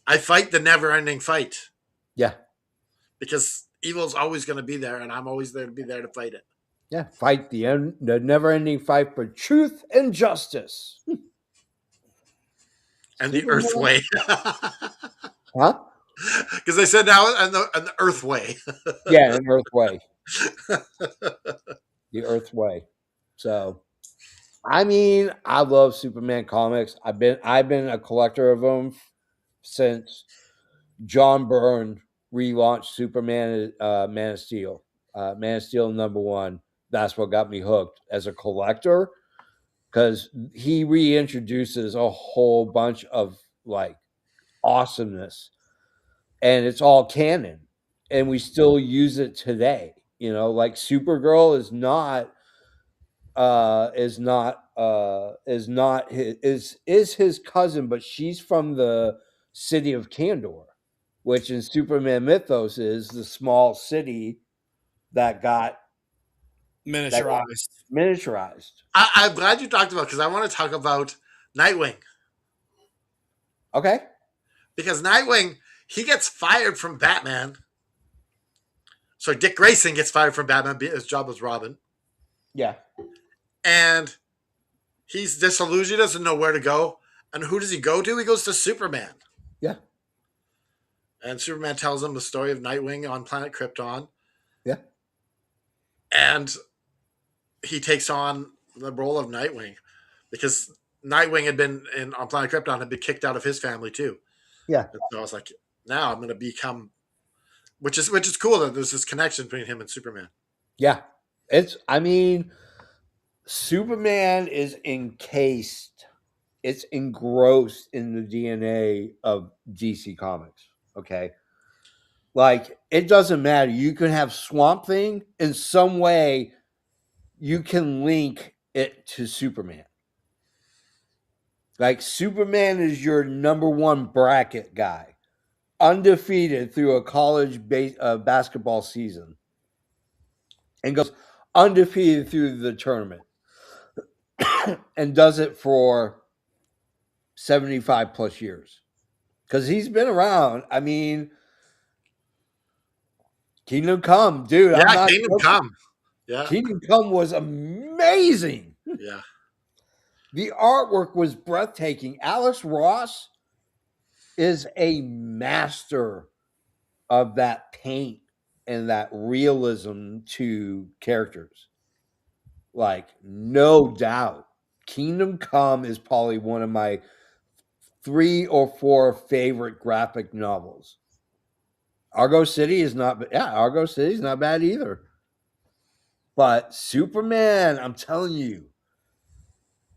S2: "I fight the never-ending fight
S1: Yeah.
S2: because evil's always going to be there, and I'm always there to be there to fight it."
S1: Yeah. Fight the never-ending fight for truth and justice.
S2: And the Earth
S1: Superman?
S2: way,
S1: Huh?
S2: because they said now and the Earth way.
S1: Yeah, an Earth way. The Earth way. So, I mean, I love Superman comics. I've been a collector of them since John Byrne relaunched Superman, Man of Steel, Man of Steel #1. That's what got me hooked as a collector because he reintroduces a whole bunch of like awesomeness, and it's all canon, and we still use it today. You know, like Supergirl is his cousin, but she's from the city of Kandor, which in Superman mythos is the small city that got that got
S3: Miniaturized.
S1: miniaturized.
S2: I'm glad you talked about because I want to talk about Nightwing,
S1: Okay.
S2: because Nightwing, he gets fired from Batman. So Dick Grayson gets fired from Batman. His job was Robin,
S1: Yeah.
S2: and he's disillusioned. He doesn't know where to go. And who does he go to? He goes to Superman.
S1: Yeah.
S2: And Superman tells him the story of Nightwing on planet Krypton.
S1: Yeah.
S2: And he takes on the role of Nightwing because Nightwing had been on planet Krypton, had been kicked out of his family too.
S1: Yeah.
S2: And so I was like, now I'm going to become, which is cool that there's this connection between him and Superman.
S1: Yeah. I mean, Superman is encased, it's engrossed in the DNA of DC Comics. Okay. Like, it doesn't matter. You can have Swamp Thing in some way, you can link it to Superman. Like, Superman is your #1 bracket guy, undefeated through a college basketball season, and goes undefeated through the tournament and does it for 75 plus years because he's been around. I mean, Kingdom Come, dude. I'm
S2: Yeah,
S1: not
S2: Kingdom
S1: joking.
S2: Come. Yeah,
S1: Kingdom Come was amazing.
S2: yeah.
S1: The artwork was breathtaking. Alex Ross is a master of that paint and that realism to characters. Like, no doubt. Kingdom Come is probably one of my 3 or 4 favorite graphic novels. Argo City is not, yeah, Argo City is not bad either. But Superman, I'm telling you.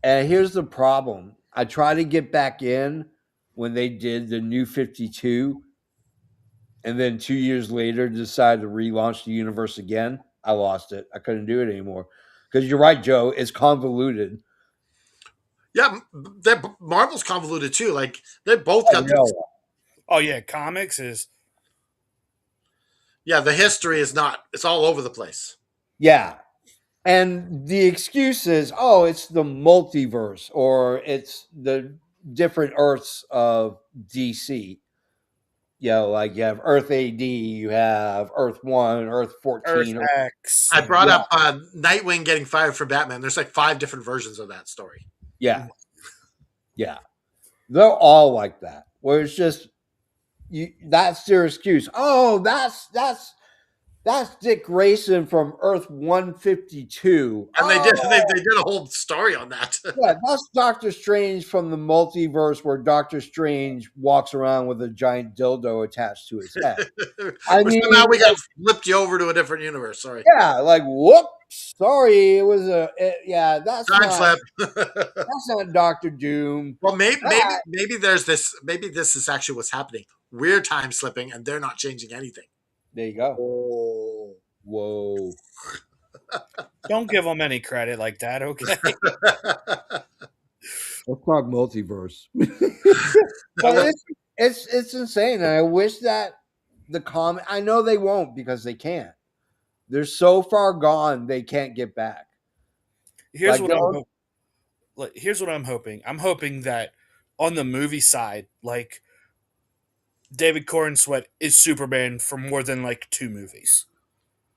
S1: And here's the problem. I tried to get back in when they did the new 52, and then 2 years later decided to relaunch the universe again. I lost it. I couldn't do it anymore. Because you're right, Joe. It's convoluted.
S2: Yeah, Marvel's convoluted too. Like they both
S1: Oh
S2: got this.
S1: no.
S3: Oh yeah, comics is
S2: Yeah, the history is not. It's all over the place.
S1: Yeah. And the excuse is, oh, it's the multiverse or it's the different Earths of DC. Like you have Earth AD, you have Earth 1, Earth
S3: Earth
S1: 14.
S3: X.
S2: I
S3: And
S2: brought
S1: Yeah.
S2: up Nightwing getting fired for Batman. There's like 5 different versions of that story.
S1: Yeah. Yeah. They're all like that. Where it's just that's their excuse. Oh, that's Dick Grayson from Earth 152.
S2: And
S1: Oh,
S2: they did a whole story on that.
S1: yeah, that's Doctor Strange from the multiverse where Doctor Strange walks around with a giant dildo attached to his head. I
S2: Or
S1: mean,
S2: somehow we got
S1: like,
S2: flipped you over to a different universe. Sorry,
S1: yeah, like whoops, sorry, yeah,
S2: time slip.
S1: that's not Doctor Doom.
S2: Well, maybe
S1: That,
S2: maybe there's this. Maybe this is actually what's happening. We're time slipping, and they're not changing anything.
S1: there you go.
S2: Oh.
S1: Whoa.
S3: don't give them any credit like that, okay?
S1: Let's talk multiverse.
S3: I
S1: But
S3: will,
S1: it's insane. And I wish that the comic. I know they won't because they can't. They're so far gone they can't get back.
S3: here's
S1: Like
S3: what
S1: they'll-
S3: here's what I'm hoping. I'm hoping that on the movie side, like David Cornsweet is Superman for more than like 2 movies.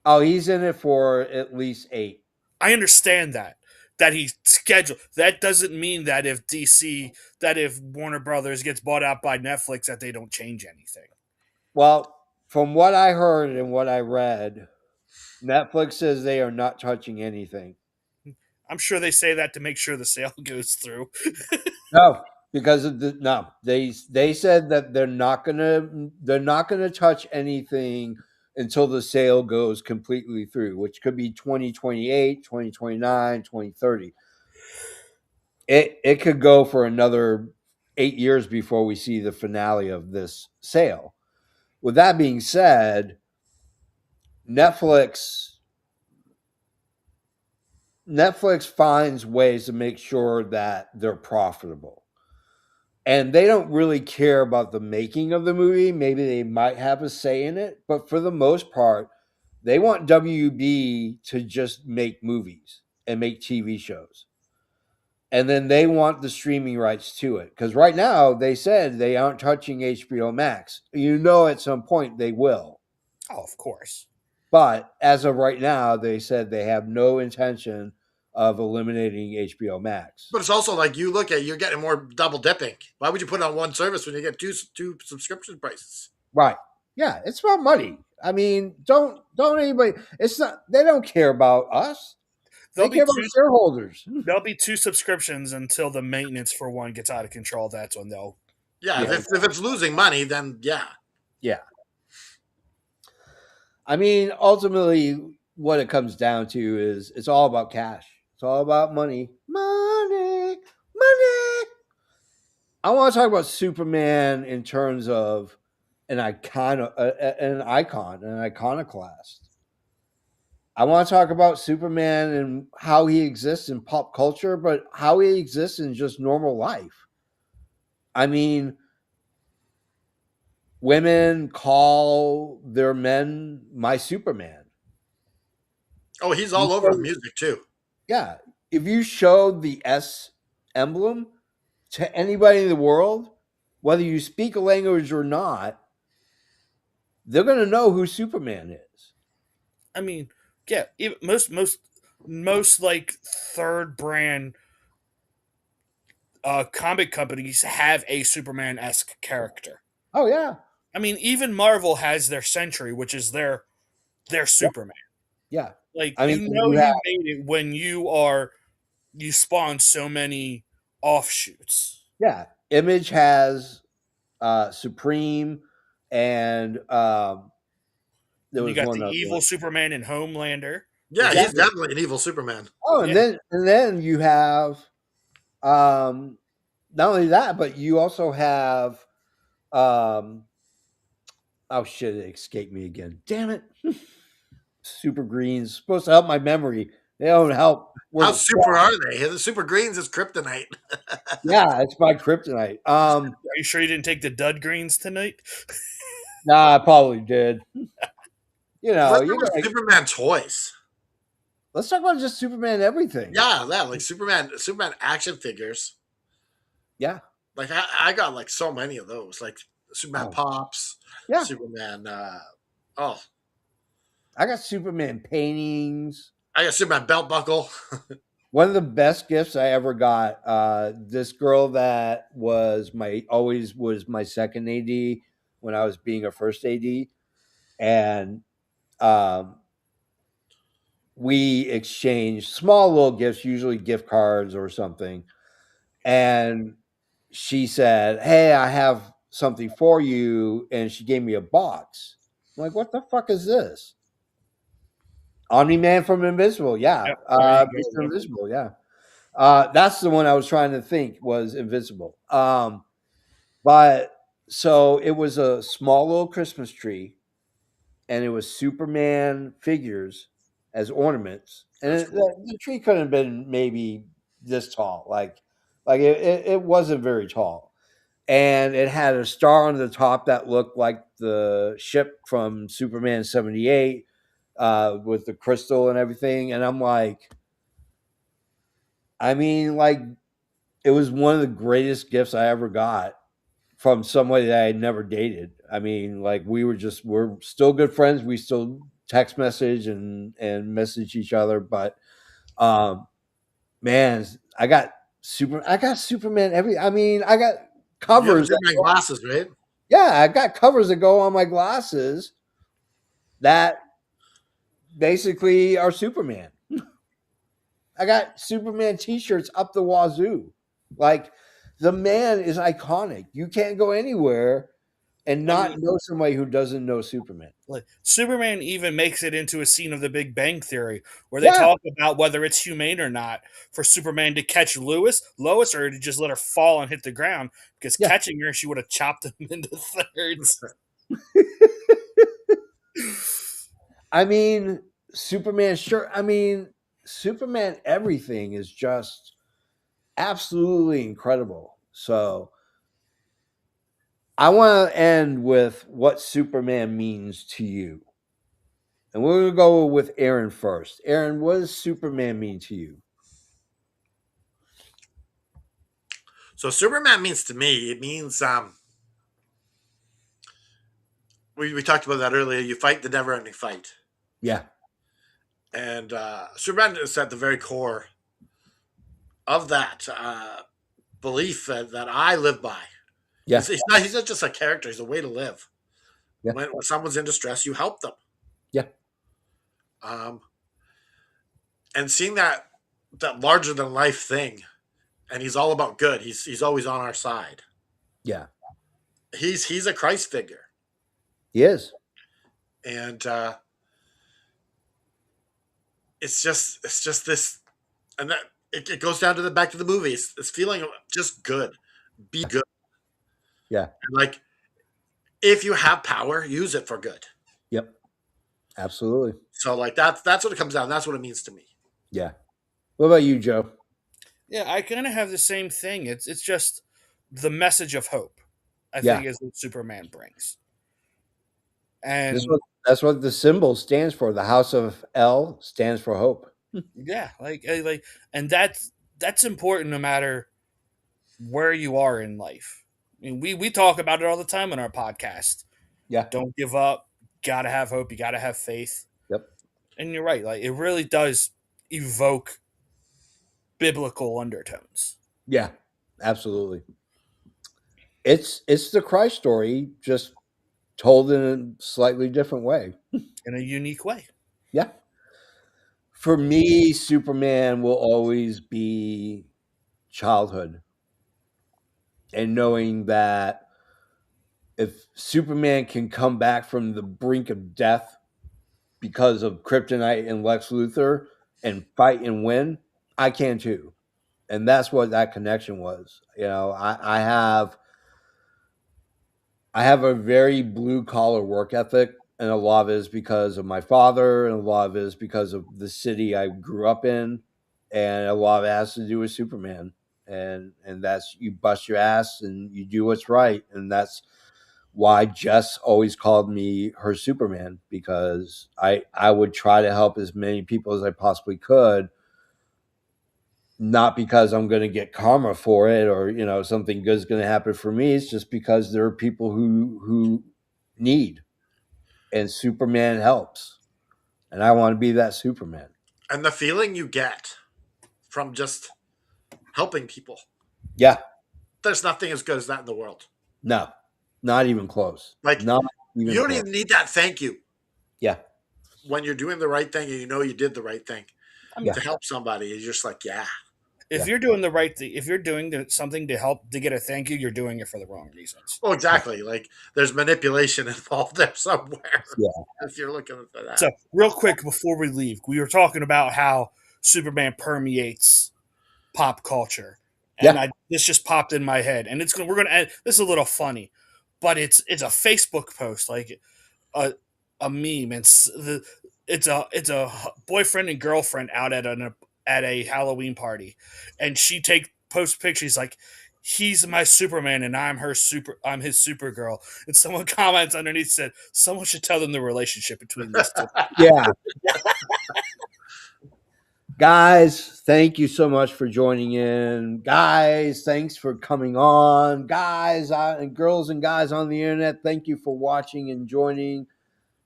S1: oh, he's in it for at least 8.
S3: I understand that he's scheduled. That doesn't mean that if Warner Brothers gets bought out by Netflix, that they don't change anything.
S1: Well, from what I heard and what I read, Netflix says they are not touching anything.
S3: I'm sure they say that to make sure the sale goes through.
S1: No, because of no, they said that they're not gonna touch anything until the sale goes completely through, which could be 2028, 2029, 2030. It could go for another 8 years before we see the finale of this sale. With that being said, Netflix Netflix finds ways to make sure that they're profitable. And they don't really care about the making of the movie. Maybe they might have a say in it, but for the most part, they want WB to just make movies and make TV shows. And then they want the streaming rights to it. Because right now, they said they aren't touching HBO Max. At some point they will.
S3: Oh, of course.
S1: But as of right now, they said they have no intention of eliminating HBO Max.
S2: But it's also like you're getting more double dipping. Why would you put it on one service when you get two subscription prices?
S1: Right. Yeah, it's about money. I mean, don't anybody it's not they don't care about us. They
S3: There'll be
S1: care about
S3: two.
S1: shareholders.
S3: There'll be 2 subscriptions until the maintenance for one gets out of control. That's when they'll.
S2: Yeah,
S1: Yeah.
S2: if it's losing money, then yeah.
S1: Yeah. I mean, ultimately what it comes down to is it's all about cash. It's all about money. Money. Money. I want to talk about Superman in terms of an an iconoclast. I want to talk about Superman and how he exists in pop culture, but how he exists in just normal life. I mean, women call their men my Superman.
S2: Oh, he's all over the music too.
S1: Yeah. If you showed the S emblem to anybody in the world, whether you speak a language or not, they're going to know who Superman is.
S3: I mean, yeah. Most like third brand comic companies have a Superman esque character.
S1: Oh, yeah.
S3: I mean, even Marvel has their Sentry, which is their Superman.
S1: Yeah.
S3: Like,
S1: I mean,
S3: you know,
S1: you have,
S3: you made it when you spawn so many offshoots.
S1: yeah, Image has Supreme, and there
S3: And you
S1: was
S3: got
S1: one
S3: the
S1: other one.
S3: evil Superman in Homelander.
S2: Yeah, he's
S1: Exactly.
S2: definitely an evil Superman.
S1: Oh,
S3: Yeah.
S1: and then you have um, not only that, but you also have um, oh shit, it escaped me again. Damn it. Super Greens supposed to help my memory. They don't help
S2: How
S1: worth a
S2: super
S1: crap.
S2: are they? The Super Greens is kryptonite.
S1: Yeah, it's my kryptonite.
S3: Are you sure you didn't take the dud greens tonight?
S1: Nah, I probably did. You know,
S2: Let's talk
S1: you
S2: about
S1: know,
S2: Superman toys.
S1: let's talk about just Superman everything.
S2: Yeah, like Superman action figures.
S1: Yeah.
S2: Like I got like so many of those. Like Superman
S1: Oh,
S2: pops,
S1: yeah.
S2: Superman. Oh,
S1: I got Superman paintings.
S2: I got Superman belt buckle.
S1: One of the best gifts I ever got. This girl that was my always was my second AD when I was being a first AD, and um, we exchanged small little gifts, usually gift cards or something. And she said, "Hey, I have something for you," and she gave me a box. I'm like, "What the fuck is this?" Omni Man from Invisible, yeah.
S3: Yep. There you go.
S1: Mr.
S3: Yep.
S1: Invisible, yeah. That's the one I was trying to think was Invisible. But so it was a small little Christmas tree, and it was Superman figures as ornaments, and
S2: That's cool.
S1: the tree couldn't have been maybe this tall, like it wasn't very tall, and it had a star on the top that looked like the ship from Superman 78 with the crystal and everything, and I'm like, I mean, like it was one of the greatest gifts I ever got from somebody that I had never dated. I mean, like we're still good friends. We still text message and message each other, but um man, I got Superman I mean, I got
S2: You have the
S1: covers that
S2: Superman
S1: go,
S2: glasses, right?
S1: yeah, I got covers that go on my glasses that basically are Superman. I got Superman t-shirts up the wazoo. Like the man is iconic. You can't go anywhere and
S3: I
S1: not
S3: mean,
S1: know somebody who doesn't know Superman.
S3: like Superman even makes it into a scene of the Big Bang Theory where they
S1: Yeah,
S3: talk about whether it's humane or not for Superman to catch Lois, or to just let her fall and hit the ground because
S1: yeah.
S3: catching her, she would have chopped him into thirds.
S1: I mean, Superman. Sure. I mean, Superman. Everything is just absolutely incredible. So I want to end with what Superman means to you, and we're gonna go with Aaron first. Aaron, what does Superman mean to you?
S2: So Superman means to me, it means we talked about that earlier. You fight the never ending fight.
S1: Yeah,
S2: And Superman is at the very core of that belief that I live by.
S1: yeah,
S2: He's not just a character, he's a way to live.
S1: yeah,
S2: When someone's in distress, you help them.
S1: yeah,
S2: Um, and seeing that larger than life thing, and he's all about good. He's always on our side.
S1: yeah.
S2: He's a Christ figure,
S1: He is.
S2: and it's just this, and that it goes down to the back to the movie. It's feeling of just good, be good.
S1: Yeah.
S2: And like if you have power, use it for good.
S1: Yep. Absolutely.
S2: So like that's what it comes down. That's what it means to me.
S1: Yeah. What about you, Joe?
S3: Yeah, I kind of have the same thing. It's just the message of hope. I
S1: Yeah.
S3: think is what Superman brings,
S1: This
S3: and
S1: what that's what the symbol stands for. The House of L stands for hope.
S3: yeah, and that's important no matter where you are in life. I mean, we talk about it all the time on our podcast.
S1: Yeah.
S3: Don't give up. Gotta have hope. You gotta have faith.
S1: Yep.
S3: And you're right. Like it really does evoke biblical undertones.
S1: Yeah. Absolutely. It's the Christ story, just told in a slightly different way.
S3: In a unique way.
S1: Yeah. For me, Superman will always be childhood, and knowing that if Superman can come back from the brink of death because of kryptonite and Lex Luthor and fight and win, I can too. And that's what that connection was. I have a very blue collar work ethic, and a lot of it is because of my father, and a lot of it is because of the city I grew up in, and a lot of it has to do with Superman. And that's, you bust your ass and you do what's right, and that's why Jess always called me her Superman, because I would try to help as many people as I possibly could, not because I'm going to get karma for it, or something good is going to happen for me. It's just because there are people who need, and Superman helps, and I want to be that Superman.
S2: And the feeling you get from just helping people,
S1: Yeah,
S2: there's nothing as good as that in the world.
S1: no, not even close.
S2: Like,
S1: Not
S2: you
S1: even
S2: don't
S1: close.
S2: even need that thank you
S1: Yeah,
S2: when you're doing the right thing and you know you did the right thing
S3: I mean,
S1: yeah,
S2: to help somebody. You're just like, yeah.
S3: if
S1: yeah,
S3: you're doing the right thing, if you're doing something to help to get a thank you, you're doing it for the wrong reasons.
S2: Oh,
S1: yeah,
S2: exactly. Like, there's manipulation involved there somewhere
S1: yeah,
S2: if you're looking for that.
S3: So, real quick before we leave, we were talking about how Superman permeates pop culture, and
S1: yeah.
S3: I this just popped in my head, and we're gonna end. This is a little funny, but it's a Facebook post, like a a meme, and it's a boyfriend and girlfriend out at a Halloween party, and she take post pictures like, he's my Superman and I'm his Supergirl, and someone comments underneath, said someone should tell them the relationship between these two.
S1: Yeah. Guys, thank you so much for joining in. Guys, thanks for coming on. Guys, and girls and guys on the internet, thank you for watching and joining.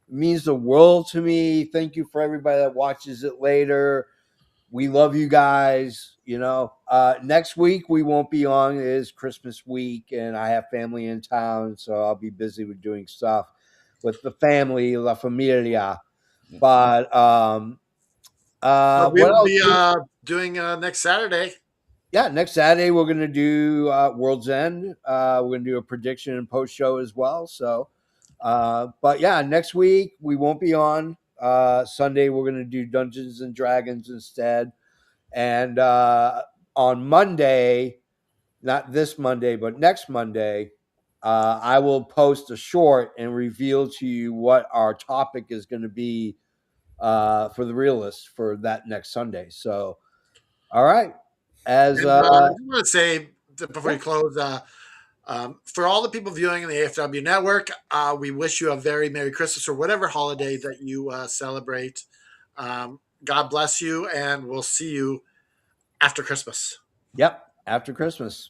S1: It means the world to me. Thank you for everybody that watches it later. We love you guys. Next week we won't be on. It is Christmas week, and I have family in town, so I'll be busy with doing stuff with the family, la familia. But
S2: But we
S1: what
S2: will
S1: else?
S2: be doing next Saturday.
S1: Yeah, next Saturday we're going to do World's End. We're going to do a prediction and post show as well. So, but yeah, next week we won't be on. Sunday we're going to do Dungeons and Dragons instead. And on Monday, not this Monday, but next Monday, I will post a short and reveal to you what our topic is going to be for the realists for that next Sunday. So, all right. As
S2: And I just want to say before
S1: Yeah.
S2: you close, for all the people viewing on the AFW network, we wish you a very Merry Christmas or whatever holiday that you celebrate. God bless you, and we'll see you after Christmas.
S1: Yep, after Christmas.